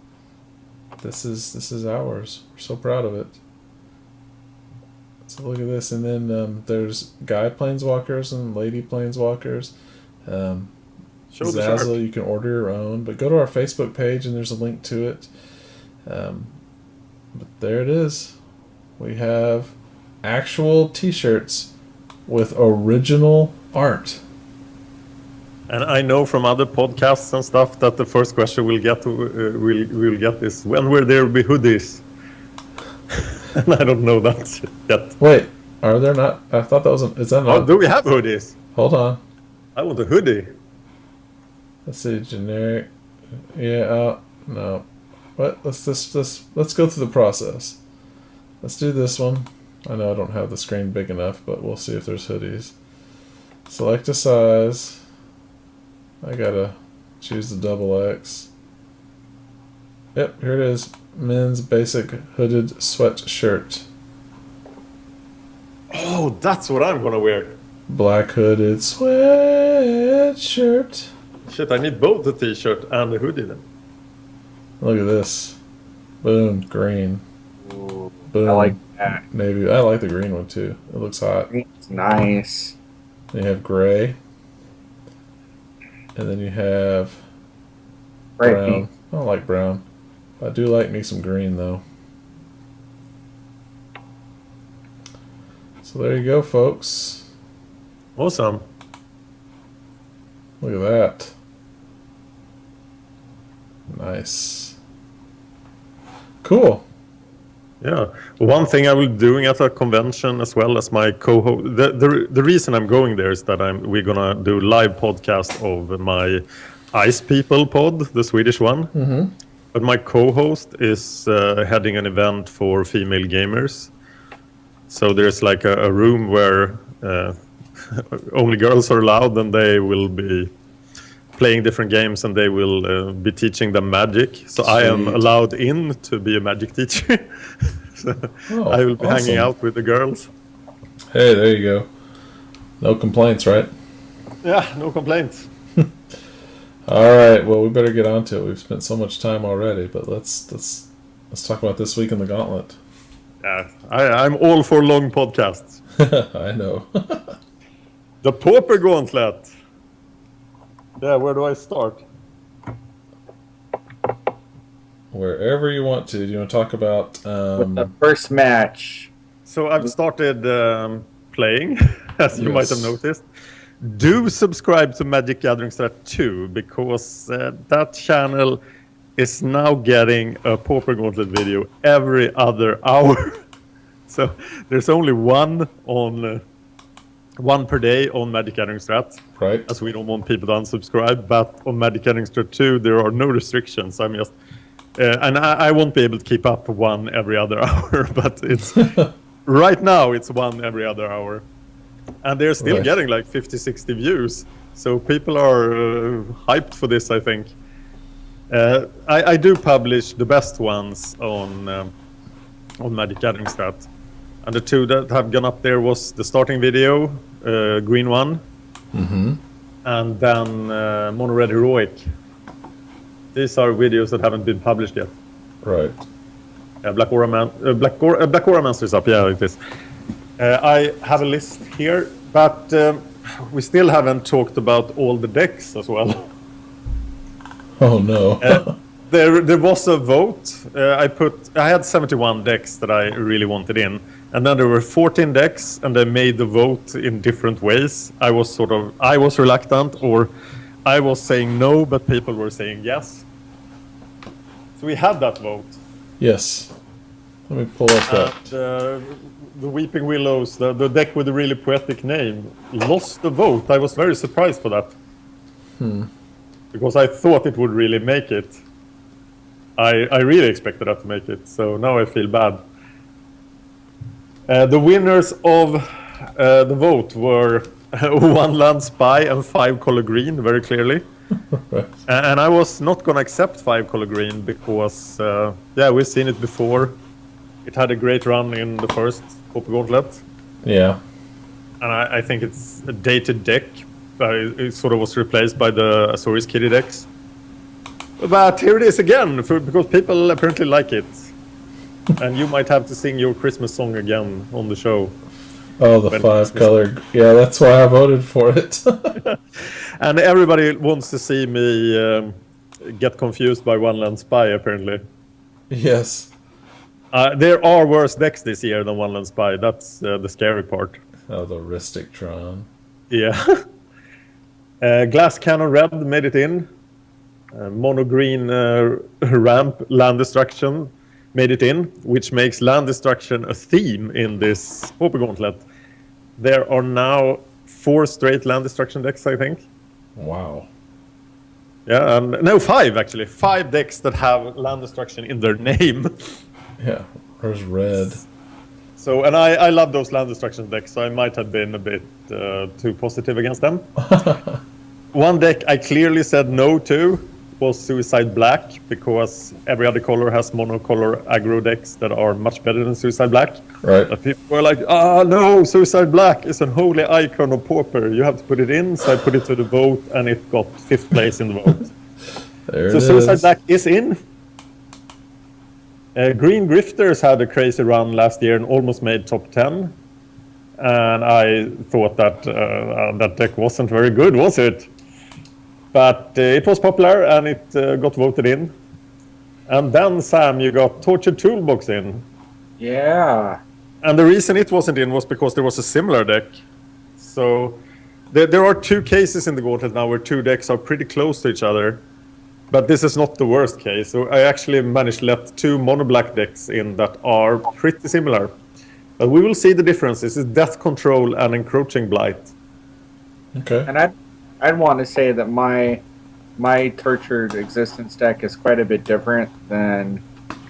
this is ours. We're so proud of it. So look at this, and then there's guy planeswalkers and lady planeswalkers. Zazzle, you can order your own, but go to our Facebook page and there's a link to it. But there it is. We have actual T-shirts with original art. And I know from other podcasts and stuff that the first question we'll get is, when will there be hoodies? And I don't know that yet. Wait, are there not? I thought that was is that not? Oh, do we have hoodies? Hold on. I want a hoodie. Let's see, generic. Yeah, no. What? Let's go through the process. Let's do this one. I know I don't have the screen big enough, but we'll see if there's hoodies. Select a size. I gotta choose the XX. Yep, here it is. Men's basic hooded sweatshirt. Oh, that's what I'm gonna wear. Black hooded sweatshirt. Shit, I need both the t-shirt and the hoodie then. Look at this. Boom, green. Ooh, Boom. I like that. Navy. I like the green one too. It looks hot. It's nice. Then you have gray. And then you have brown. I don't like brown. I do like me some green though. So there you go, folks. Awesome. Look at that. Nice. Cool. Yeah. One thing I will be doing at a convention as well as my co-host. The reason I'm going there is that we're gonna do live podcast of my Ice People pod, the Swedish one. Mm-hmm. But my co-host is heading an event for female gamers. So there's like a room where only girls are allowed, and they will be playing different games, and they will be teaching them magic. So I am allowed in to be a magic teacher. So I will be hanging out with the girls. Hey, there you go. No complaints, right? Yeah, no complaints. All right. Well, we better get on to it. We've spent so much time already, but let's talk about this week in the Gauntlet. Yeah, I'm all for long podcasts. I know. The Pauper Gauntlet. Yeah, where do I start? Wherever you want to. Do you want to talk about With the first match? So I've started playing, as you might have noticed. Do subscribe to MagicGatheringStrat 2, because that channel is now getting a Pauper Gauntlet video every other hour. So there's only one per day on MagicGatheringStrat. right? As we don't want people to unsubscribe, but on MagicGatheringStrat 2 there are no restrictions. I'm just and I won't be able to keep up one every other hour, but it's right now it's one every other hour, and they're still getting like 50-60 views, so people are hyped for this, I think. I do publish the best ones on MagicGatheringStrat, and the two that have gone up there was the starting video, green one, and then Mono Red Heroic. These are videos that haven't been published yet. Right. Black Aura Master is up. Yeah, it is. I have a list here, but we still haven't talked about all the decks as well. Oh no. There was a vote. I had 71 decks that I really wanted in, and then there were 14 decks, and they made the vote in different ways. I was reluctant, or I was saying no, but people were saying yes. So we had that vote. Yes. Let me pull up that. The Weeping Willows, the deck with a really poetic name, lost the vote. I was very surprised for that. Because I thought it would really make it. I really expected that to make it, so now I feel bad. The winners of the vote were 1 land spy and 5 color green, very clearly. Right. And I was not going to accept 5 color green because, we've seen it before. It had a great run in the first Pauper Gauntlet. Yeah. And I think it's a dated deck. It sort of was replaced by the Azorius Kitty decks. But here it is again, because people apparently like it. And you might have to sing your Christmas song again on the show. Oh, the 5-color. Yeah, that's why I voted for it. And everybody wants to see me get confused by One Land Spy, apparently. Yes. There are worse decks this year than One Land Spy. That's the scary part. Oh, the Ristic-tron. Yeah. Glass Cannon Red made it in. Mono Green Ramp Land Destruction made it in, which makes land destruction a theme in this Pauper Gauntlet. There are now 4 straight land destruction decks, I think. Wow. Yeah, and no, 5 actually. 5 decks that have land destruction in their name. Yeah, there's red. So, and I love those land destruction decks, so I might have been a bit too positive against them. One deck I clearly said no to was Suicide Black, because every other color has monocolor aggro decks that are much better than Suicide Black. Right. But people were like, no, Suicide Black is an holy icon of Pauper. You have to put it in. So I put it to the vote, and it got 5th place in the vote. There so Suicide Black is in. Green Grifters had a crazy run last year and almost made top 10. And I thought that that deck wasn't very good, was it? But it was popular, and it got voted in. And then, Sam, you got Tortured Toolbox in. Yeah. And the reason it wasn't in was because there was a similar deck. So there are 2 cases in the Gauntlet now where 2 decks are pretty close to each other. But this is not the worst case. So I actually managed to let 2 mono-black decks in that are pretty similar. But we will see the differences. It's Death Control and Encroaching Blight. Okay. And I'd want to say that my Tortured Existence deck is quite a bit different than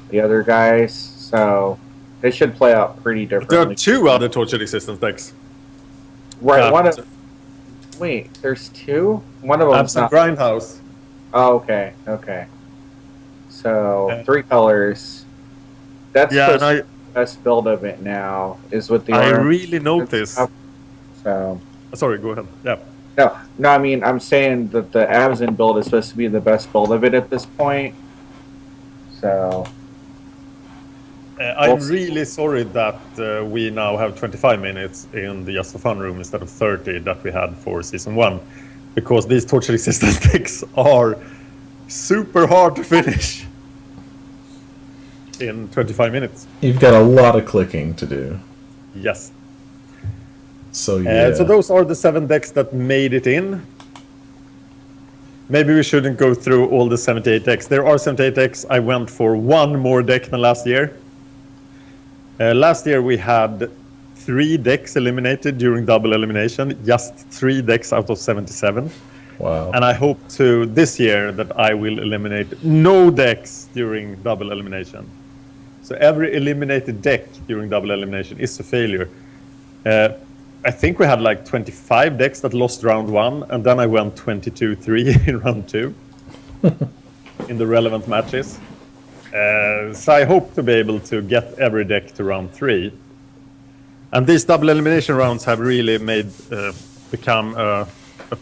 the other guys, so they should play out pretty differently. There are 2 other Tortured Existence decks. Right, wait, there's 2? One of them's Absent Grindhouse. Oh, okay. So, 3 colors. That's the best build of it now, is with the I orange. really noticed. So. Sorry, go ahead. Yeah. No, I mean, I'm saying that the Absent build is supposed to be the best build of it at this point. So. I'm really sorry that we now have 25 minutes in the Just for Fun room instead of 30 that we had for Season 1. Because these Torture Resistance decks are super hard to finish in 25 minutes. You've got a lot of clicking to do. Yes. So, yeah. So those are the 7 decks that made it in. Maybe we shouldn't go through all the 78 decks. There are 78 decks. I went for 1 more deck than last year. Last year we had 3 decks eliminated during double elimination. Just 3 decks out of 77. Wow. And I hope to this year that I will eliminate no decks during double elimination. So every eliminated deck during double elimination is a failure. I think we had like 25 decks that lost round 1, and then I went 22-3 in round 2 in the relevant matches. So I hope to be able to get every deck to round 3. And these double elimination rounds have really become a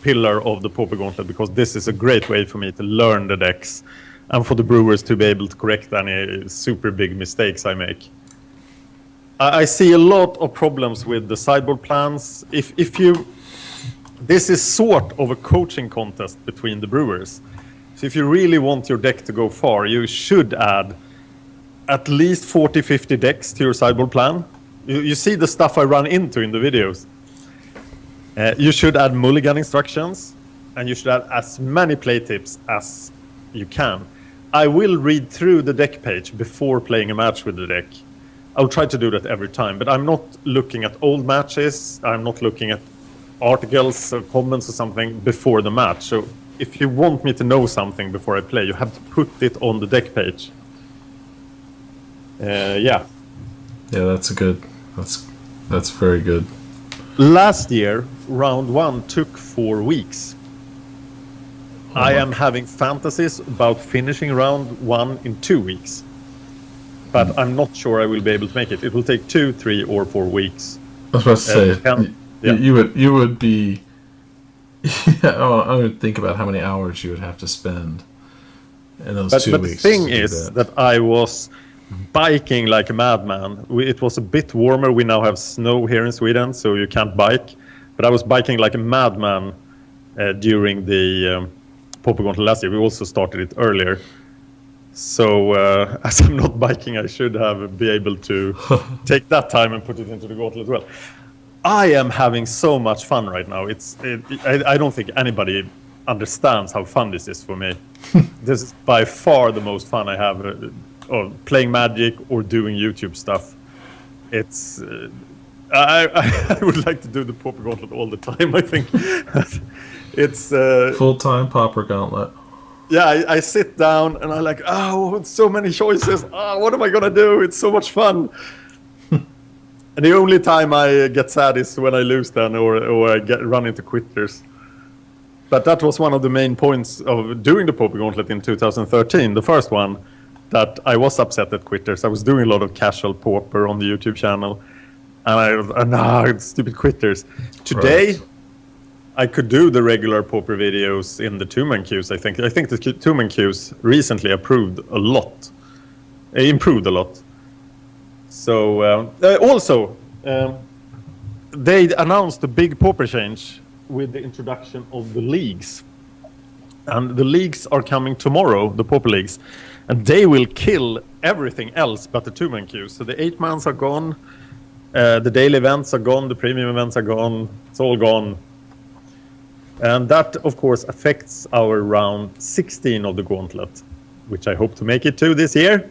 pillar of the Pauper Gauntlet, because this is a great way for me to learn the decks and for the brewers to be able to correct any super big mistakes I make. I see a lot of problems with the sideboard plans. This is sort of a coaching contest between the brewers. So if you really want your deck to go far, you should add at least 40-50 decks to your sideboard plan. You see the stuff I run into in the videos. You should add mulligan instructions, and you should add as many play tips as you can. I will read through the deck page before playing a match with the deck. I'll try to do that every time, but I'm not looking at old matches. I'm not looking at articles or comments or something before the match. So if you want me to know something before I play, you have to put it on the deck page. Yeah, that's good. That's very good. Last year, round 1 took 4 weeks. I am having fantasies about finishing round 1 in 2 weeks. But I'm not sure I will be able to make it. It will take 2, 3, or 4 weeks. I was about to say, you would be. I would think about how many hours you would have to spend in those But 2 the weeks. thing is that I was biking like a madman. It was a bit warmer. We now have snow here in Sweden, so you can't bike. But I was biking like a madman during the Pauper Gauntlet last year. We also started it earlier. So as I'm not biking, I should be able to take that time and put it into the Gauntlet as well. I am having so much fun right now. I don't think anybody understands how fun this is for me. This is by far the most fun I have playing Magic or doing YouTube stuff. It's I would like to do the Pauper Gauntlet all the time. I think it's full-time Pauper Gauntlet. Yeah, I sit down and I'm like, so many choices. What am I gonna do? It's so much fun. And the only time I get sad is when I lose then, or I run into quitters. But that was one of the main points of doing the Pauper Gauntlet in 2013, the first one, that I was upset at quitters. I was doing a lot of casual Pauper on the YouTube channel, and stupid quitters. Today, right. I could do the regular Pauper videos in the 2-man queues. I think the 2-man queues recently improved a lot. So also, they announced a big Pauper change with the introduction of the leagues, and the leagues are coming tomorrow. The Pauper leagues, and they will kill everything else but the 2-man queues. So the 8-mans are gone, the daily events are gone, the premium events are gone. It's all gone. And that, of course, affects our round 16 of the Gauntlet, which I hope to make it to this year.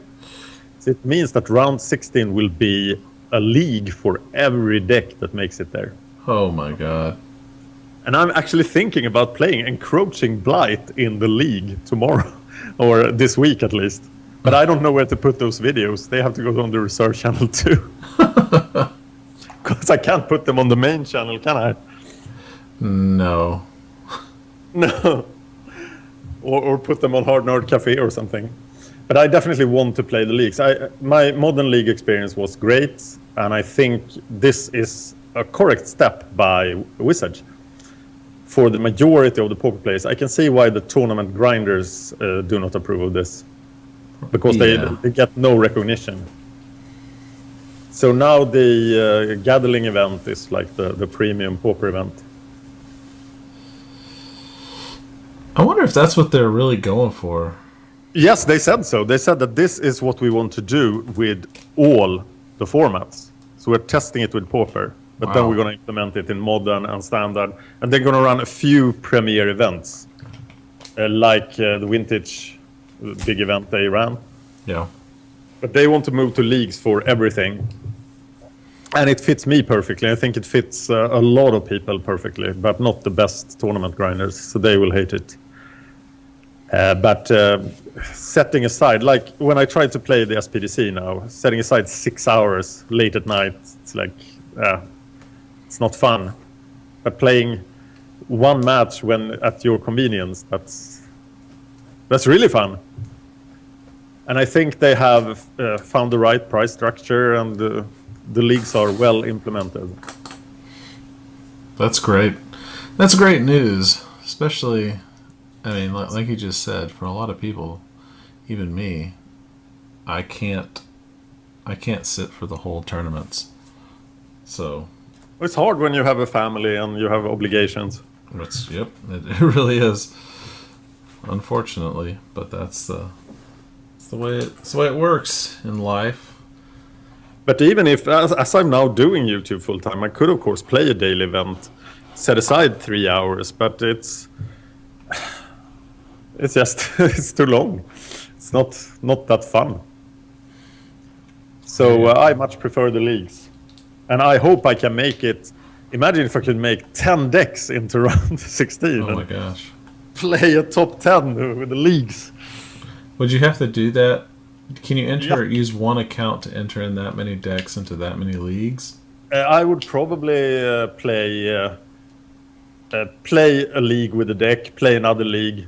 So it means that round 16 will be a league for every deck that makes it there. Oh my god. And I'm actually thinking about playing Encroaching Blight in the league tomorrow, or this week at least. But I don't know where to put those videos. They have to go on the reserve channel too. Because I can't put them on the main channel, can I? No. No. Or put them on Hard Nerd Cafe or something. But I definitely want to play the leagues. My Modern League experience was great, and I think this is a correct step by Wizards for the majority of the Pauper players. I can see why the tournament grinders do not approve of this, because they get no recognition. So now the Gathering event is like the premium Pauper event. I wonder if that's what they're really going for. Yes, they said so. They said that this is what we want to do with all the formats. So we're testing it with Pauper, but then we're going to implement it in Modern and Standard, and they're going to run a few premier events, like the Vintage big event they ran. Yeah. But they want to move to leagues for everything. And it fits me perfectly. I think it fits a lot of people perfectly, but not the best tournament grinders, so they will hate it. But setting aside, like when I try to play the SPDC now, setting aside 6 hours late at night, it's like, it's not fun. But playing one match when at your convenience, that's really fun. And I think they have found the right price structure, and the leagues are well implemented. That's great. That's great news, especially, I mean, like you just said, for a lot of people, even me, I can't sit for the whole tournaments. So it's hard when you have a family and you have obligations. It really is. Unfortunately, but that's the way it works in life. But even if, as I'm now doing YouTube full time, I could of course play a daily event, set aside 3 hours, but it's just it's too long. It's not that fun. So I much prefer the leagues, and I hope I can make it. Imagine if I could make 10 decks into round 16. Oh my gosh! Play a top 10 with the leagues. Would you have to do that? Can you use one account to enter in that many decks into that many leagues? I would probably play a league with a deck, play another league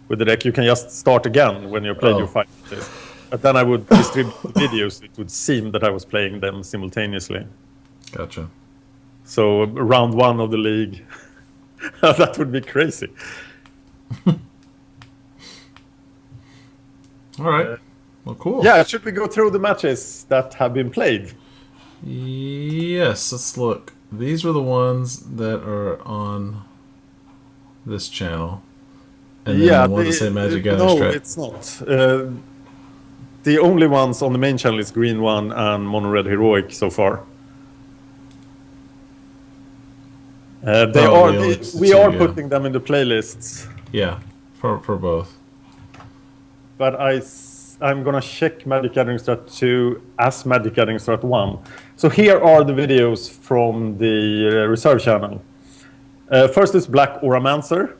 with the deck. You can just start again when you're playing your fight. But then I would distribute the videos. It would seem that I was playing them simultaneously. Gotcha. So round 1 of the league, that would be crazy. All right. Well, cool. Yeah, should we go through the matches that have been played? Yes, let's look. These were the ones that are on this channel. And then the ones that say Magic Gathering Strat. No, it's not. The only ones on the main channel is Green One and Mono Red Heroic so far. We are putting them in the playlists. Yeah, for both. But I'm gonna check Magic Gathering Strat 2 as Magic Gathering Strat 1. So here are the videos from the reserve channel. First is Black Oramancer.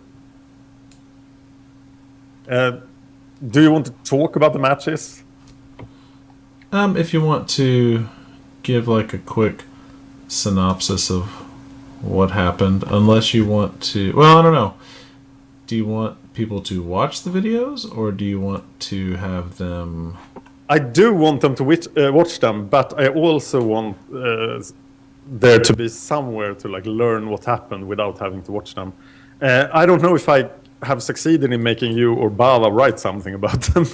Do you want to talk about the matches? If you want to give like a quick synopsis of what happened, unless you want to... Well, I don't know. Do you want people to watch the videos, or do you want to have them... I do want them to watch them, but I also want there to be somewhere to like learn what happened without having to watch them. I don't know if I have succeeded in making you or Bava write something about them.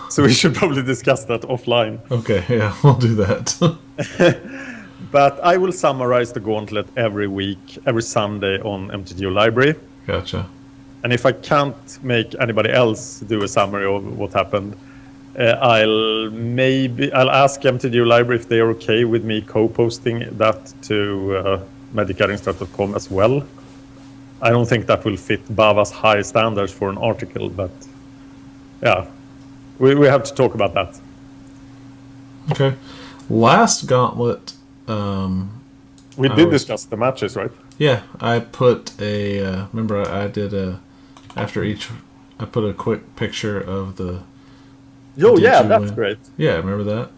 So we should probably discuss that offline. Okay, yeah, we'll do that. But I will summarize the Gauntlet every week, every Sunday on MTGO Library. Gotcha. And if I can't make anybody else do a summary of what happened, I'll ask MTGO Library if they are okay with me co-posting that to MagicGatheringstrat.com as well. I don't think that will fit Bava's high standards for an article, but yeah, we have to talk about that. Okay. Last Gauntlet... we did discuss the matches, right? Yeah, I put a... remember, I did a... After each... I put a quick picture of the... Oh, yeah, that's great. Yeah, remember that?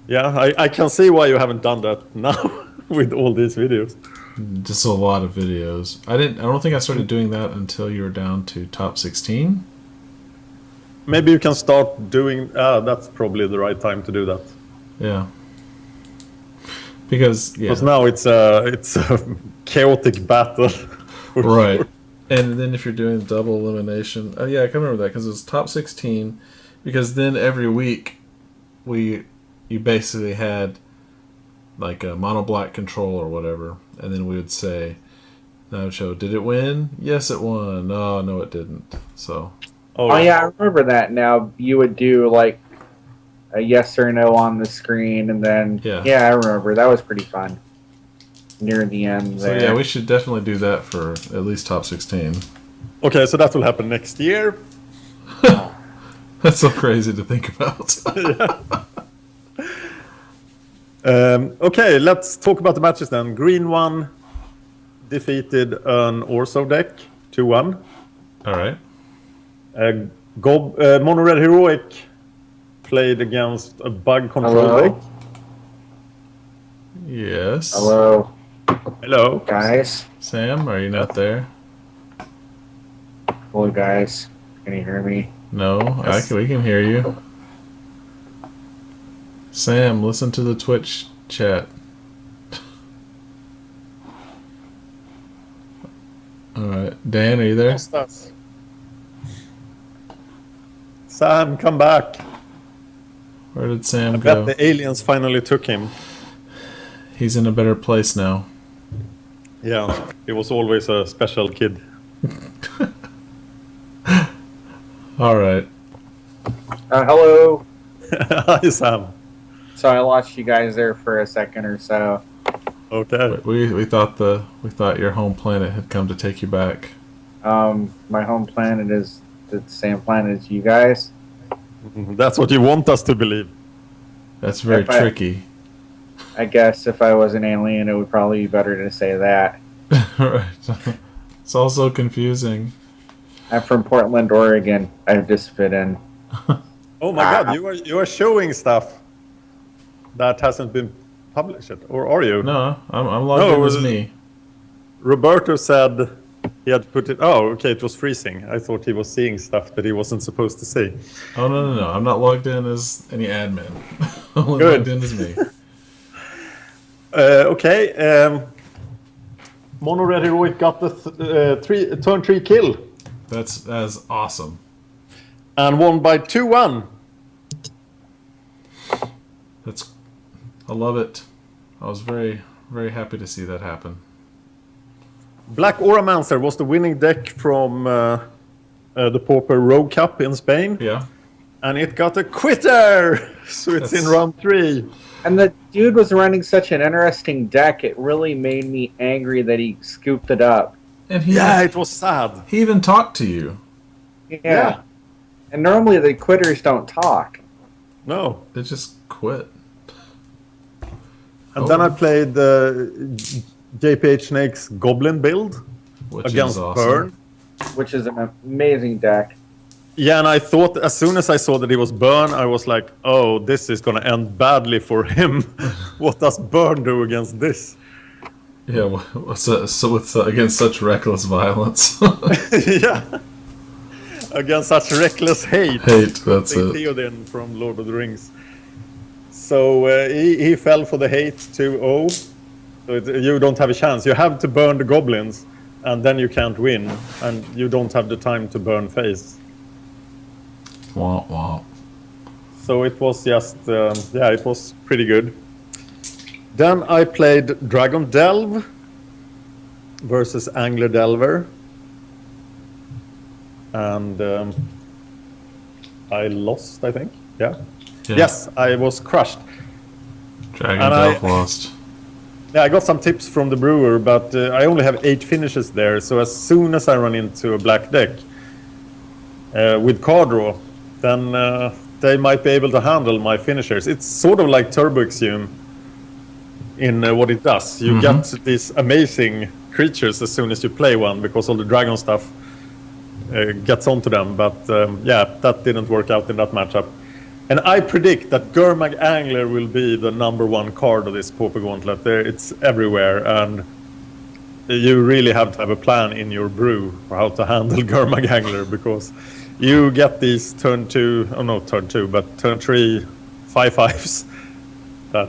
Yeah, I can see why you haven't done that now with all these videos. Just a lot of videos. I don't think I started doing that until you were down to top 16. Maybe you can start doing... that's probably the right time to do that. Yeah. Because now it's a chaotic battle. Right. Sure. And then if you're doing double elimination... yeah, I can remember that because it was top 16. Because then every week you basically had like a mono black control or whatever. And then we would say, Nacho, did it win? Yes, it won. Oh, no, it didn't. So... Oh, yeah, I remember that now. You would do like a yes or no on the screen, and then I remember that was pretty fun near the end there. So yeah, we should definitely do that for at least top 16. Okay, so that will happen next year. That's so crazy to think about. Okay, let's talk about the matches then. Green One defeated an Orso deck 2-1. All right. Mono Red Heroic played against a bug control deck. Yes. Hello. Hello. Guys. Sam, are you not there? Hello, guys. Can you hear me? No, yes. We can hear you. Sam, listen to the Twitch chat. Alright. Dan, are you there? Sam, come back. Where did Sam go? I bet the aliens finally took him. He's in a better place now. Yeah, he was always a special kid. Alright. Hello. Hi, Sam. So I lost you guys there for a second or so. Okay. We thought your home planet had come to take you back. My home planet is the same planet as you guys. That's what you want us to believe. That's very tricky. I guess if I was an alien, it would probably be better to say that. Right. It's also confusing. I'm from Portland, Oregon. I just fit in. Oh my God! You are showing stuff that hasn't been published yet, or are you? No, I'm logged in as me. Roberto said he had put it. Oh, okay. It was freezing. I thought he was seeing stuff that he wasn't supposed to see. Oh no! I'm not logged in as any admin. I'm Good. Logged in as me. Okay. Mono Red Heroic got the turn 3 kill. That's awesome. And won by 2-1. I love it. I was very, very happy to see that happen. Black Auramancer was the winning deck from the Pauper Rogue Cup in Spain. Yeah. And it got a quitter! So it's in round 3. And the dude was running such an interesting deck, it really made me angry that he scooped it up. And it was sad. He even talked to you. Yeah. And normally the quitters don't talk. No. They just quit. And then I played JPH Snake's Goblin build against Burn. Which is an amazing deck. Yeah, and I thought, as soon as I saw that he was Burn, I was like, oh, this is going to end badly for him. What does Burn do against this? Yeah, against such reckless violence. Yeah. Against such reckless hate. That's it. Theoden from Lord of the Rings. So he fell for the hate 2-0. So you don't have a chance. You have to burn the goblins, and then you can't win. And you don't have the time to burn face. Womp womp. So it was just, it was pretty good. Then I played Dragon Delve versus Angler Delver. And I lost, I think. Yeah. Yes, I was crushed. Dragon Delve lost. Yeah, I got some tips from the brewer, but I only have 8 finishes there. So as soon as I run into a black deck with card draw, then they might be able to handle my finishers. It's sort of like Turbo Exhume in what it does. You get these amazing creatures as soon as you play one, because all the dragon stuff gets onto them. But that didn't work out in that matchup. And I predict that Gurmag Angler will be the #1 card of this Pauper Gauntlet. It's everywhere, and you really have to have a plan in your brew for how to handle Gurmag Angler, because you get these turn 3 5/5s. That,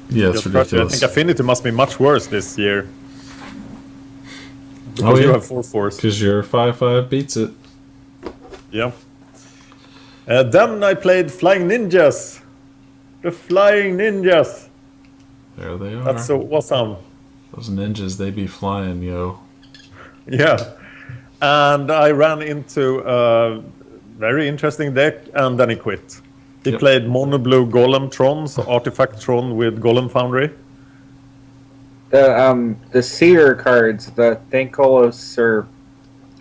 it's ridiculous. I think Affinity must be much worse this year. Because you have 4/4s. Because your 5/5 beats it. Yeah. Then I played Flying Ninjas. The Flying Ninjas. There they are. That's so awesome. Those ninjas, they be flying, yo. Yeah. And I ran into a very interesting deck, and then he quit. He played Mono Blue Golem Tron, so Artifact Tron with Golem Foundry. The Seer cards, the Thankolos, or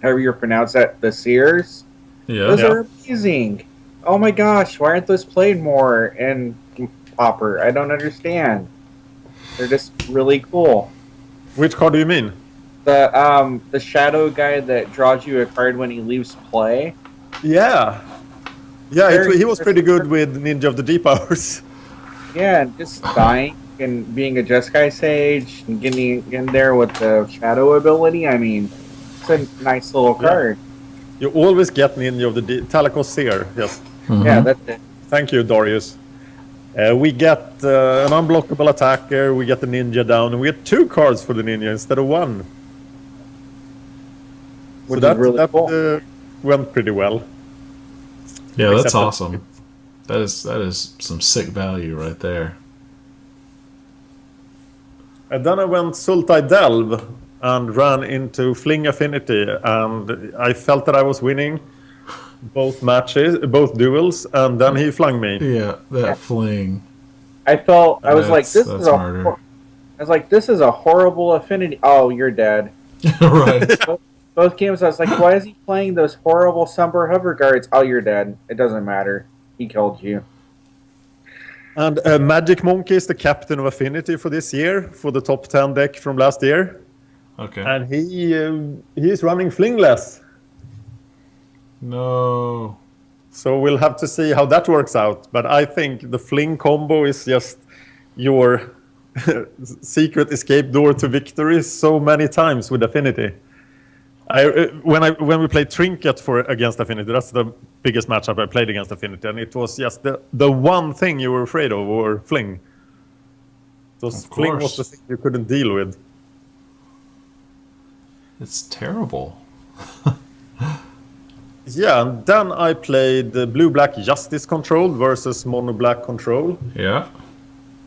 however you pronounce that, the Seers. Yeah. Those are amazing. Oh my gosh, why aren't those played more in Pauper? I don't understand. They're just really cool. Which card do you mean? The shadow guy that draws you a card when he leaves play. Yeah. Yeah, he was pretty good with Ninja of the Deep Hours. Yeah, and just dying and being a Jeskai Sage and getting in there with the shadow ability. I mean, it's a nice little card. You always get Ninja of the Talakos Seer, yes. Yeah, that's it. Thank you, Darius. We get an unblockable attacker, we get the ninja down, and we get 2 cards for the ninja instead of 1. Which is really cool. Went pretty well. Yeah, that's awesome. That is some sick value right there. And then I went Sultai Delve and ran into Fling Affinity, and I felt that I was winning both matches, both duels, and then he flung me. Yeah, that fling. I was like, this is a horrible affinity. Oh, you're dead. Right. Both games, I was like, why is he playing those horrible Summer Hover guards? Oh, you're dead. It doesn't matter. He killed you. And Magic Monkey is the captain of Affinity for this year, for the top 10 deck from last year. Okay. And he's running Flingless. No. So we'll have to see how that works out. But I think the Fling combo is just your secret escape door to victory so many times with Affinity. When we played Trinket against Affinity, that's the biggest matchup I played against Affinity, and it was just the one thing you were afraid of, or Fling. Fling was the thing you couldn't deal with. It's terrible. Yeah, and then I played Blue-Black Justice Control versus Mono-Black Control. Yeah.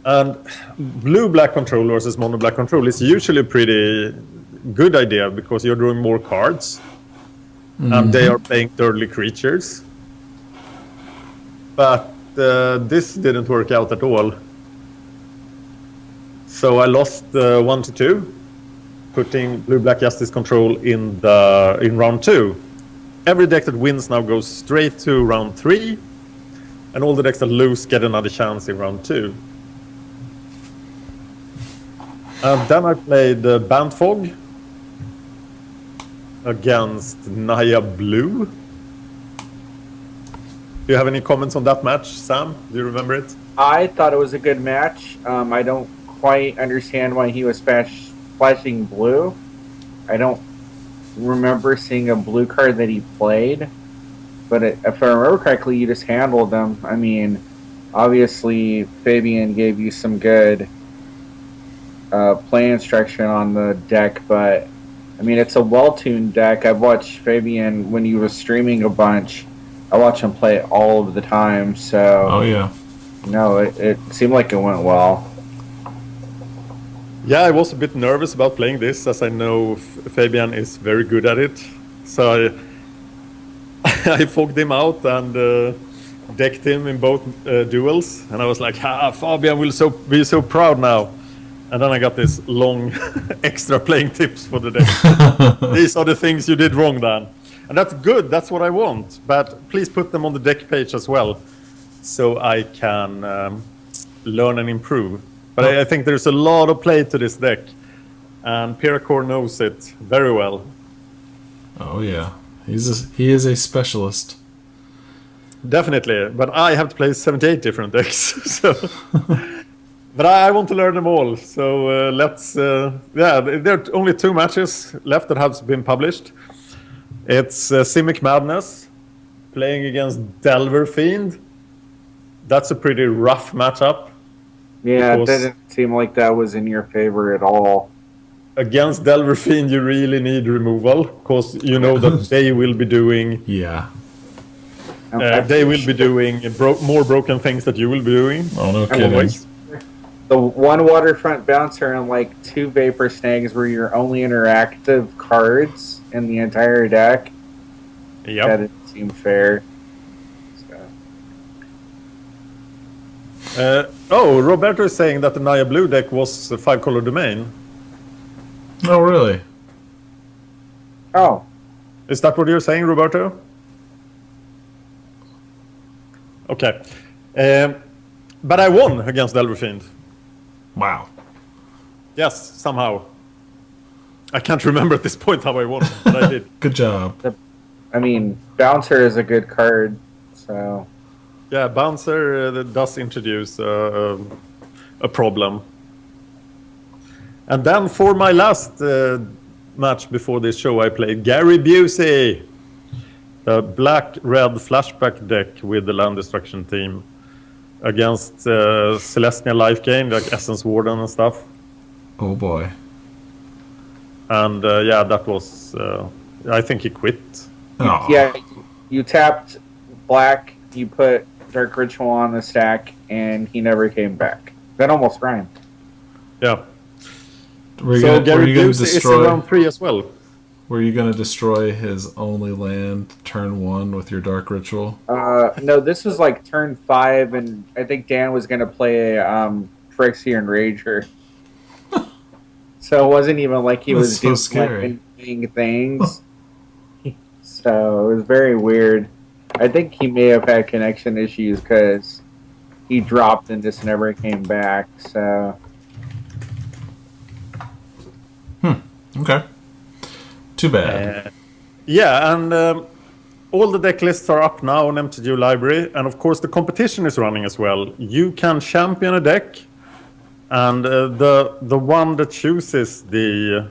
And Blue-Black Control versus Mono-Black Control is usually a pretty good idea because you're drawing more cards. And they are playing thirdly creatures. But this didn't work out at all. So I lost 1-2, putting Blue-Black Justice Control in round 2. Every deck that wins now goes straight to round 3, and all the decks that lose get another chance in round 2. And then I played Band Fog against Naya Blue. Do you have any comments on that match, Sam? Do you remember it? I thought it was a good match. I don't quite understand why he was splashing blue. I don't remember seeing a blue card that he played. But if I remember correctly, you just handled them. I mean, obviously, Fabian gave you some good play instruction on the deck, but I mean, it's a well-tuned deck. I've watched Fabian when he was streaming a bunch. I watch him play it all of the time, so... Oh, yeah. No, it seemed like it went well. Yeah, I was a bit nervous about playing this, as I know Fabian is very good at it. So I fogged him out and decked him in both duels. And I was like, Fabian will be so proud now. And then I got this long extra playing tips for the deck. These are the things you did wrong, Dan. And that's good, that's what I want. But please put them on the deck page as well, so I can learn and improve. But I think there's a lot of play to this deck, and Piracor knows it very well. Oh yeah, he is a specialist. Definitely, but I have to play 78 different decks, so... But I want to learn them all, so let's... yeah, there are only 2 matches left that have been published. It's Simic Madness, playing against Delver Fiend. That's a pretty rough matchup. Yeah, it didn't seem like that was in your favor at all. Against Delver Fiend, you really need removal, because you know that they will be doing... Yeah. They will be doing more broken things that you will be doing. Oh, no kidding. The 1 Waterfront Bouncer and like 2 Vapor Snags were your only interactive cards in the entire deck. Yep. That didn't seem fair. Roberto is saying that the Naya Blue deck was a 5-color domain. Oh, really? Oh. Is that what you're saying, Roberto? Okay. But I won against Delver Fiend. Wow. Yes, somehow. I can't remember at this point how I won, but I did. Good job. I mean, Bouncer is a good card, so... Yeah, Bouncer does introduce a problem. And then for my last match before this show, I played Gary Busey, a black-red flashback deck with the land destruction team, against Celestial Life Gain, like Essence Warden and stuff. Oh boy. And yeah, that was... I think he quit. Oh. Yeah, you tapped black, you put Dark Ritual on the stack, and he never came back. That almost rhymed. Yeah. Were so Gary Busey is in round 3 as well. Were you going to destroy his only land turn 1 with your Dark Ritual? No, this was like turn 5, and I think Dan was going to play Phyrexian Rager. So it wasn't even like he was doing things. So it was very weird. I think he may have had connection issues because he dropped and just never came back. So. Okay. Too bad. Yeah, and all the deck lists are up now on MTG Library, and of course the competition is running as well. You can champion a deck, and the one that chooses the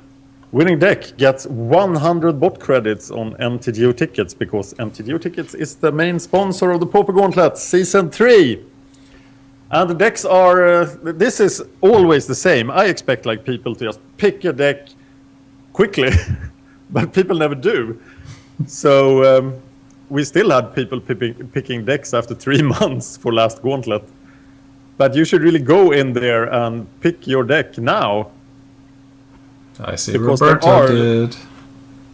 winning deck gets 100 bot credits on MTGO Tickets, because MTGO Tickets is the main sponsor of the Pauper Gauntlet Season 3. And the decks are... this is always the same. I expect like people to just pick a deck quickly, but people never do. So we still had people picking decks after 3 months for last Gauntlet. But you should really go in there and pick your deck now. I see. Because Roberto did.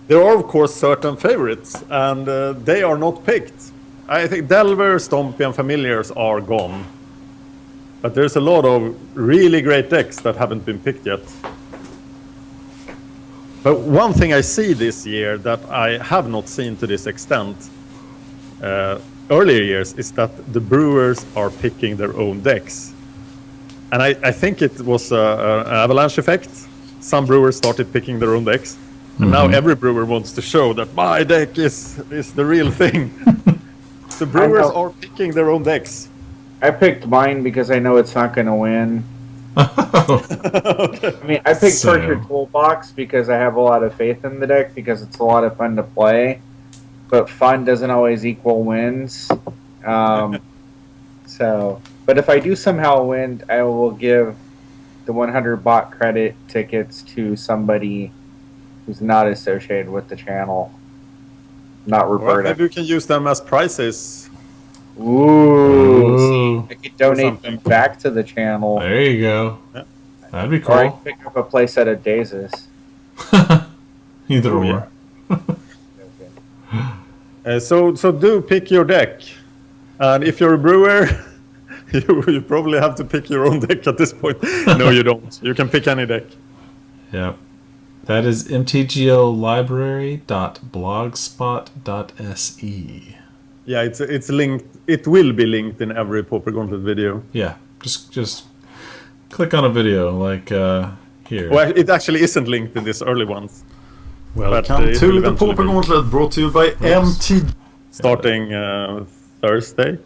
There are, of course, certain favorites, and they are not picked. I think Delver, Stompy, and Familiars are gone. But there's a lot of really great decks that haven't been picked yet. But one thing I see this year that I have not seen to this extent earlier years is that the brewers are picking their own decks. And I think it was an avalanche effect. Some brewers started picking their own decks. And now every brewer wants to show that my deck is the real thing. The brewers are picking their own decks. I picked mine because I know it's not going to win. Okay. I mean, I picked Torture Toolbox because I have a lot of faith in the deck because it's a lot of fun to play. But fun doesn't always equal wins. But if I do somehow win, I will give the 100 bot credit tickets to somebody who's not associated with the channel. Not Roberta. Well, maybe you can use them as prizes. Ooh. I could donate them back to the channel. There you go. Yeah. That'd be cool. Or I could pick up a playset of Dazes. Either or. So do pick your deck. And if you're a brewer, you probably have to pick your own deck at this point. No, you don't. You can pick any deck. Yeah. That is mtgolibrary.blogspot.se. Yeah, it's linked. It will be linked in every Pauper Gauntlet video. Yeah, just click on a video like here. Well, it actually isn't linked in these early ones. Welcome to the Pauper Gauntlet, brought to you by MT. Starting Thursday.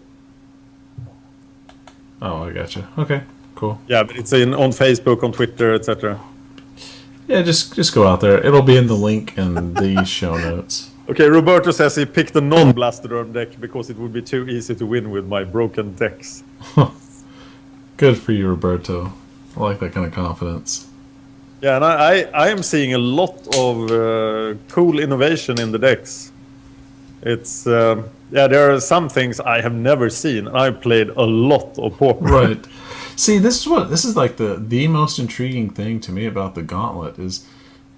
Oh, I gotcha. Okay, cool. Yeah, but it's on Facebook, on Twitter, etc. Yeah, just go out there. It'll be in the link in the show notes. Okay, Roberto says he picked a non-Blastoderm deck because it would be too easy to win with my broken decks. Good for you, Roberto. I like that kind of confidence. Yeah, and I am seeing a lot of cool innovation in the decks. It's there are some things I have never seen. I played a lot of Pauper. Right. See, this is like the most intriguing thing to me about the Gauntlet is,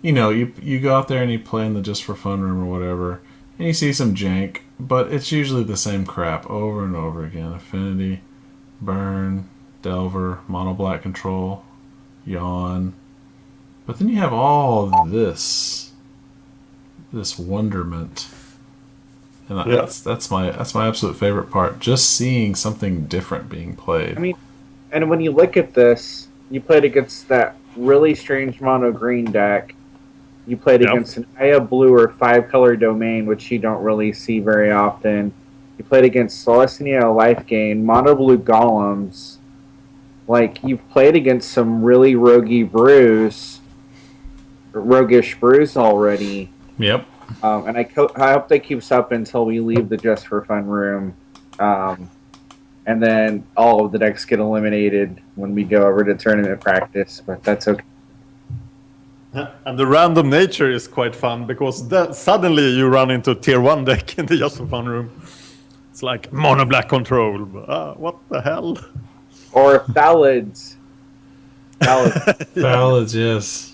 you go out there and you play in the just for fun room or whatever, and you see some jank, but it's usually the same crap over and over again. Affinity, Burn, Delver, Mono Black Control, Yawn. But then you have all this wonderment. And that's my absolute favorite part. Just seeing something different being played. I mean, and when you look at this, you played against that really strange mono green deck. You played against an Aya Blue or 5-color domain, which you don't really see very often. You played against Celestia Life Gain, mono blue golems. Like, you've played against some really roguish brews already. Yep. And I hope that keeps up until we leave the Just for Fun room. And then all of the decks get eliminated when we go over to tournament practice, but that's okay. And the random nature is quite fun because suddenly you run into a tier 1 deck in the Just for Fun room. It's like mono black control. What the hell? Or Thalids. Thalids, yes.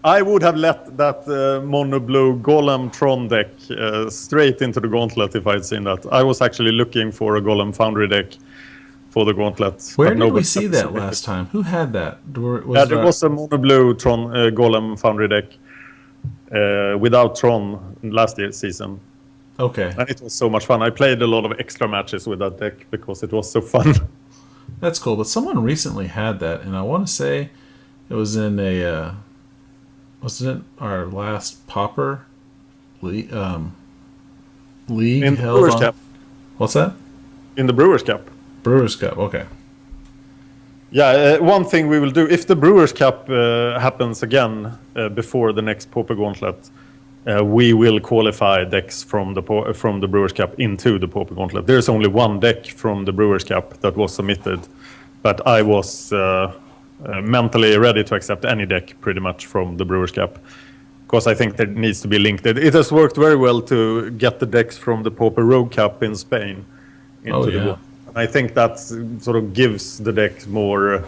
I would have let that mono blue Golem Tron deck straight into the Gauntlet if I'd seen that. I was actually looking for a Golem Foundry deck for the Gauntlet. Where did we see that last time? Who had that? There was a mono blue Tron Golem Foundry deck without Tron last year's season. Okay. And it was so much fun. I played a lot of extra matches with that deck because it was so fun. That's cool. But someone recently had that, and I want to say it was in a... wasn't it our last Pauper league? In the held Brewers on? Cup. What's that? In the Brewers Cup. Brewers Cup, okay. Yeah, one thing we will do, if the Brewers Cup happens again before the next Pauper Gauntlet, we will qualify decks from the Brewers Cup into the Pauper Gauntlet. There's only one deck from the Brewers Cup that was submitted, but I was mentally ready to accept any deck pretty much from the Brewers Cup. because I think there needs to be linked. It has worked very well to get the decks from the Pauper Rogue Cup in Spain into the Gauntlet. I think that sort of gives the deck more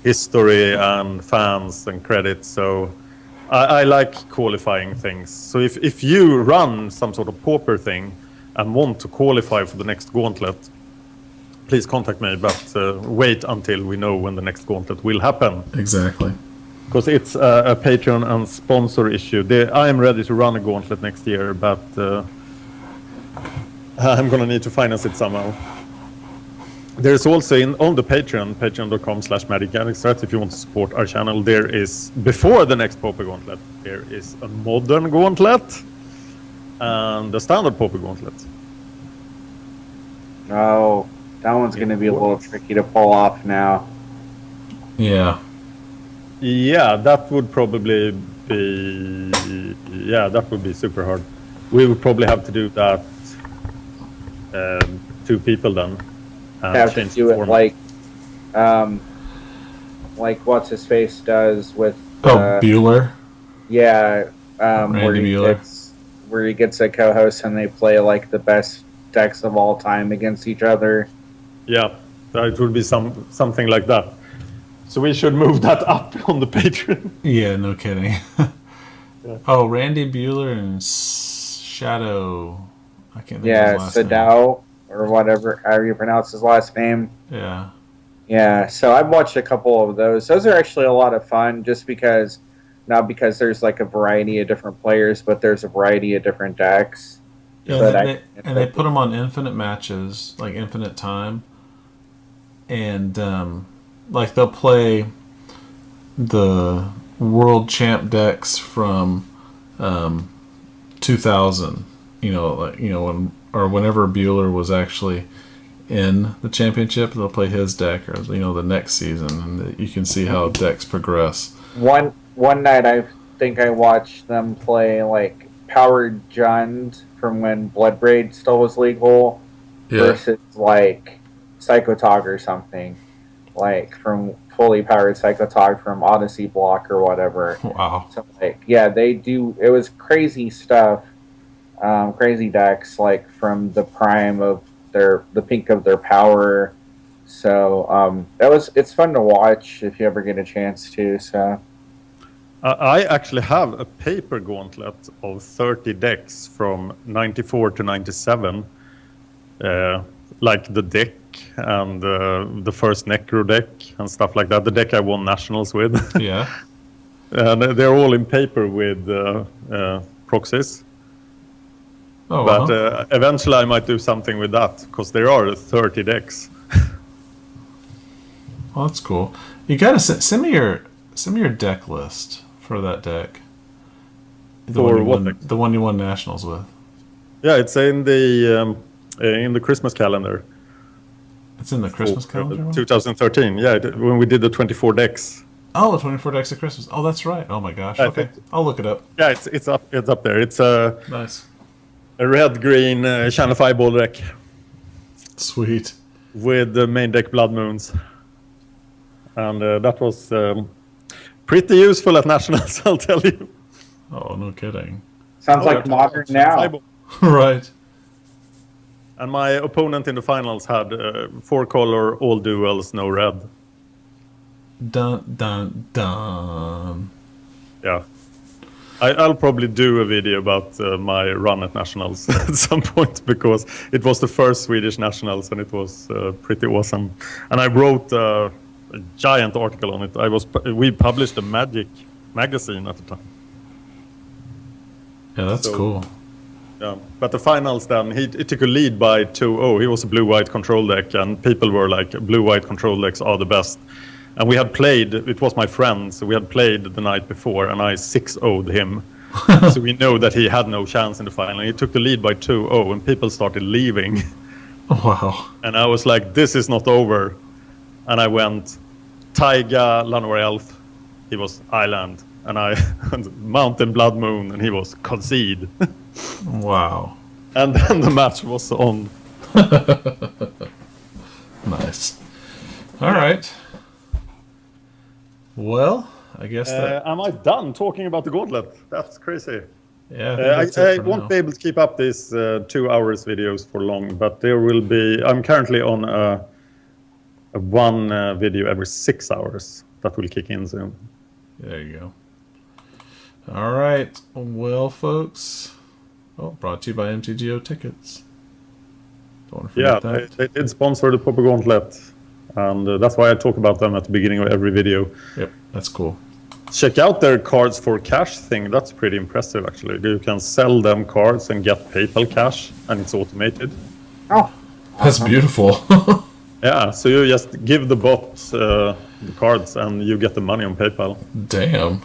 history and fans and credit. So I like qualifying things. So if you run some sort of Pauper thing and want to qualify for the next Gauntlet, please contact me. But wait until we know when the next Gauntlet will happen. Exactly. Because it's a Patreon and sponsor issue. I am ready to run a Gauntlet next year, but I'm going to need to finance it somehow. There's also on the Patreon, patreon.com/MagicGatheringstrat, if you want to support our channel, there is, before the next Pauper Gauntlet, there is a modern Gauntlet and a standard Pauper Gauntlet. Oh, that one's going to be a little tricky to pull off now. Yeah. Yeah, that would probably be... Yeah, that would be super hard. We would probably have to do that 2 people then. Have to do it like what's his face does with Bueller. Yeah, Randy where he gets a co-host and they play like the best decks of all time against each other. Yeah, it would be something like that. So we should move that up on the Patreon. Yeah, no kidding. Yeah. Oh, Randy Bueller and Shadow. I can't think of his last name. Sadao. Or whatever, however you pronounce his last name. Yeah. Yeah, so I've watched a couple of those. Those are actually a lot of fun just because, not because there's like a variety of different players, but there's a variety of different decks. Yeah, and they put them on infinite matches, like infinite time. And like they'll play the world champ decks from 2000, whenever Bueller was actually in the championship, they'll play his deck, or the next season, and you can see how decks progress. One night, I think I watched them play like Power Jund from when Bloodbraid still was legal, versus like Psychotog or something, like from fully powered Psychotog from Odyssey Block or whatever. Wow. So they do. It was crazy stuff. Crazy decks like from the prime of the peak of their power. So it's fun to watch if you ever get a chance to. So I actually have a paper gauntlet of 30 decks from 94 to 97, like the deck and the first Necro deck and stuff like that. The deck I won nationals with. Yeah. And they're all in paper with proxies. Oh, but eventually I might do something with that, because there are 30 decks. Well, that's cool. You gotta send me your deck list for that deck. The one you won nationals with. Yeah, it's in the Christmas calendar. It's in the Christmas calendar. 2013. Yeah, when we did the 24 decks. Oh, the 24 decks of Christmas. Oh, that's right. Oh my gosh. Okay, I'll look it up. Yeah, it's up there. It's nice. A red-green Channel 5 ball deck. Sweet. With the main deck Blood Moons. And that was pretty useful at Nationals, I'll tell you. Oh, no kidding. Sounds like modern now. Right. And my opponent in the finals had 4-color, all duels, no red. Dun, dun, dun. Yeah. I'll probably do a video about my run at Nationals at some point, because it was the first Swedish Nationals and it was pretty awesome. And I wrote a giant article on it. We published a Magic magazine at the time. Yeah, that's cool. Yeah, but the finals then, he took a lead by 2-0. He was a blue-white control deck, and people were like, blue-white control decks are the best. And we had played, it was my friend, so we had played the night before, and I 6-0'd him. So we know that he had no chance in the final. He took the lead by 2-0, and people started leaving. Wow. And I was like, this is not over. And I went, Taiga, Llanowar Elf, he was Island. And I, Mountain Blood Moon, and he was Concede. Wow. And then the match was on. Nice. All right. Well, I guess that... Am I done talking about the Gauntlet? That's crazy. Yeah, I won't be able to keep up these 2 hours videos for long, but there will be... I'm currently on a one video every 6 hours. That will kick in soon. There you go. All right. Well, folks. Oh, brought to you by MTGO Tickets. Don't want to forget that. They did sponsor the Pauper Gauntlet. And that's why I talk about them at the beginning of every video. Yep, that's cool. Check out their cards for cash thing. That's pretty impressive, actually. You can sell them cards and get PayPal cash, and it's automated. Oh, that's beautiful. Yeah, so you just give the bot the cards, and you get the money on PayPal. Damn.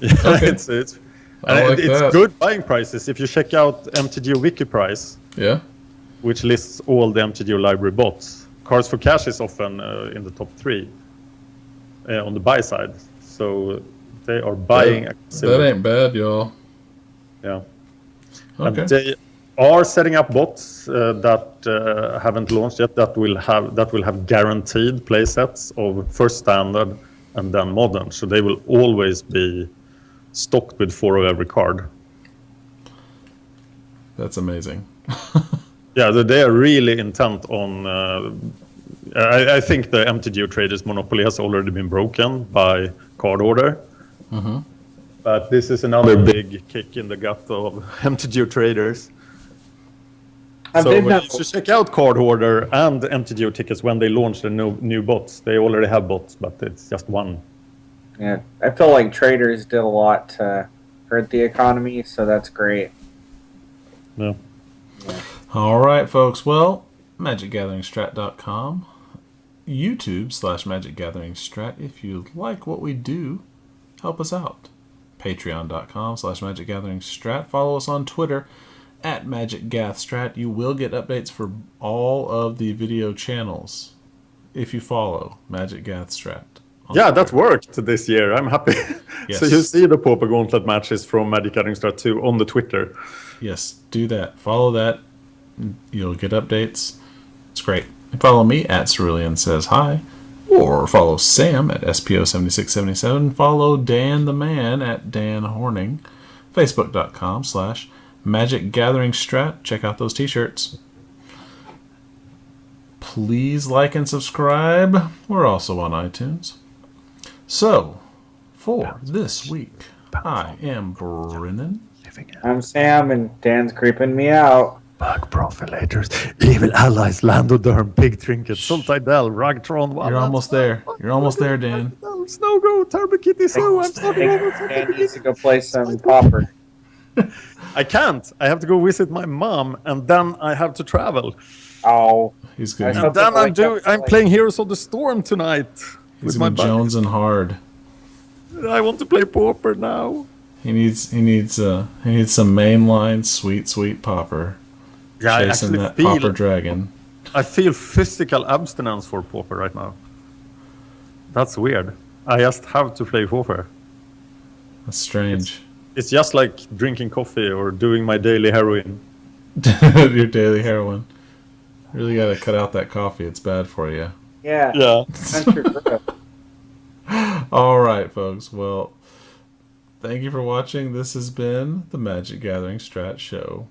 Yeah, Okay. it's that. good buying prices. If you check out MTGO Wiki price, Yeah. which lists all the MTGO library bots, cards for cash is often in the top 3 on the buy side. So they are buying. That ain't bad, y'all. Yeah. Okay. And they are setting up bots that haven't launched yet. That will have guaranteed play sets of first standard and then modern. So they will always be stocked with 4 of every card. That's amazing. Yeah, they are really intent on. I think the MTGO traders monopoly has already been broken by card order. Mm-hmm. But this is another big kick in the gut of MTGO traders. So you should check out Card Hoarder and MTGO Tickets when they launch the new bots. They already have bots, but it's just one. Yeah, I feel like traders did a lot to hurt the economy, so that's great. Yeah. All right, folks. Well, MagicGatheringStrat.com, YouTube/MagicGatheringStrat. If you like what we do, help us out. Patreon.com/MagicGatheringStrat. Follow us on Twitter at MagicGathstrat. You will get updates for all of the video channels if you follow MagicGathstrat. Yeah, that worked this year. I'm happy. Yes. So you see the Pauper Gauntlet matches from MagicGatheringstrat 2 on the Twitter. Yes, do that. Follow that. You'll get updates. It's great. And follow me at Cerulean Says Hi. Or follow Sam at SPO7677. Follow Dan the Man at Dan Horning. Facebook.com/MagicGatheringStrat. Check out those t-shirts. Please like and subscribe. We're also on iTunes. So, for this week, I am Brennon. I'm Sam, and Dan's creeping me out. Bug profilators, evil allies, Landoderm, Pig Trinket, Sultidel, Ragtron. You're almost there. You're almost there, Dan. Snowgo, Turbo Kitty Sue. I'm starting over. Dan needs to go play some Pauper. I can't. I have to go visit my mom, and then I have to travel. Oh, He's good. I And then I'm playing Heroes of the Storm tonight He's with my buddy. Jones and hard. I want to play Pauper now. He needs some mainline sweet Pauper. Yeah, I Chasing actually that Pauper dragon. I feel physical abstinence for Pauper right now. That's weird. I just have to play Pauper. That's strange. It's just like drinking coffee or doing my daily heroin. Your daily heroin. Really got to cut out that coffee. It's bad for you. yeah. Yeah. That's your grip. All right, folks. Well, thank you for watching. This has been the Magic Gathering Strat Show.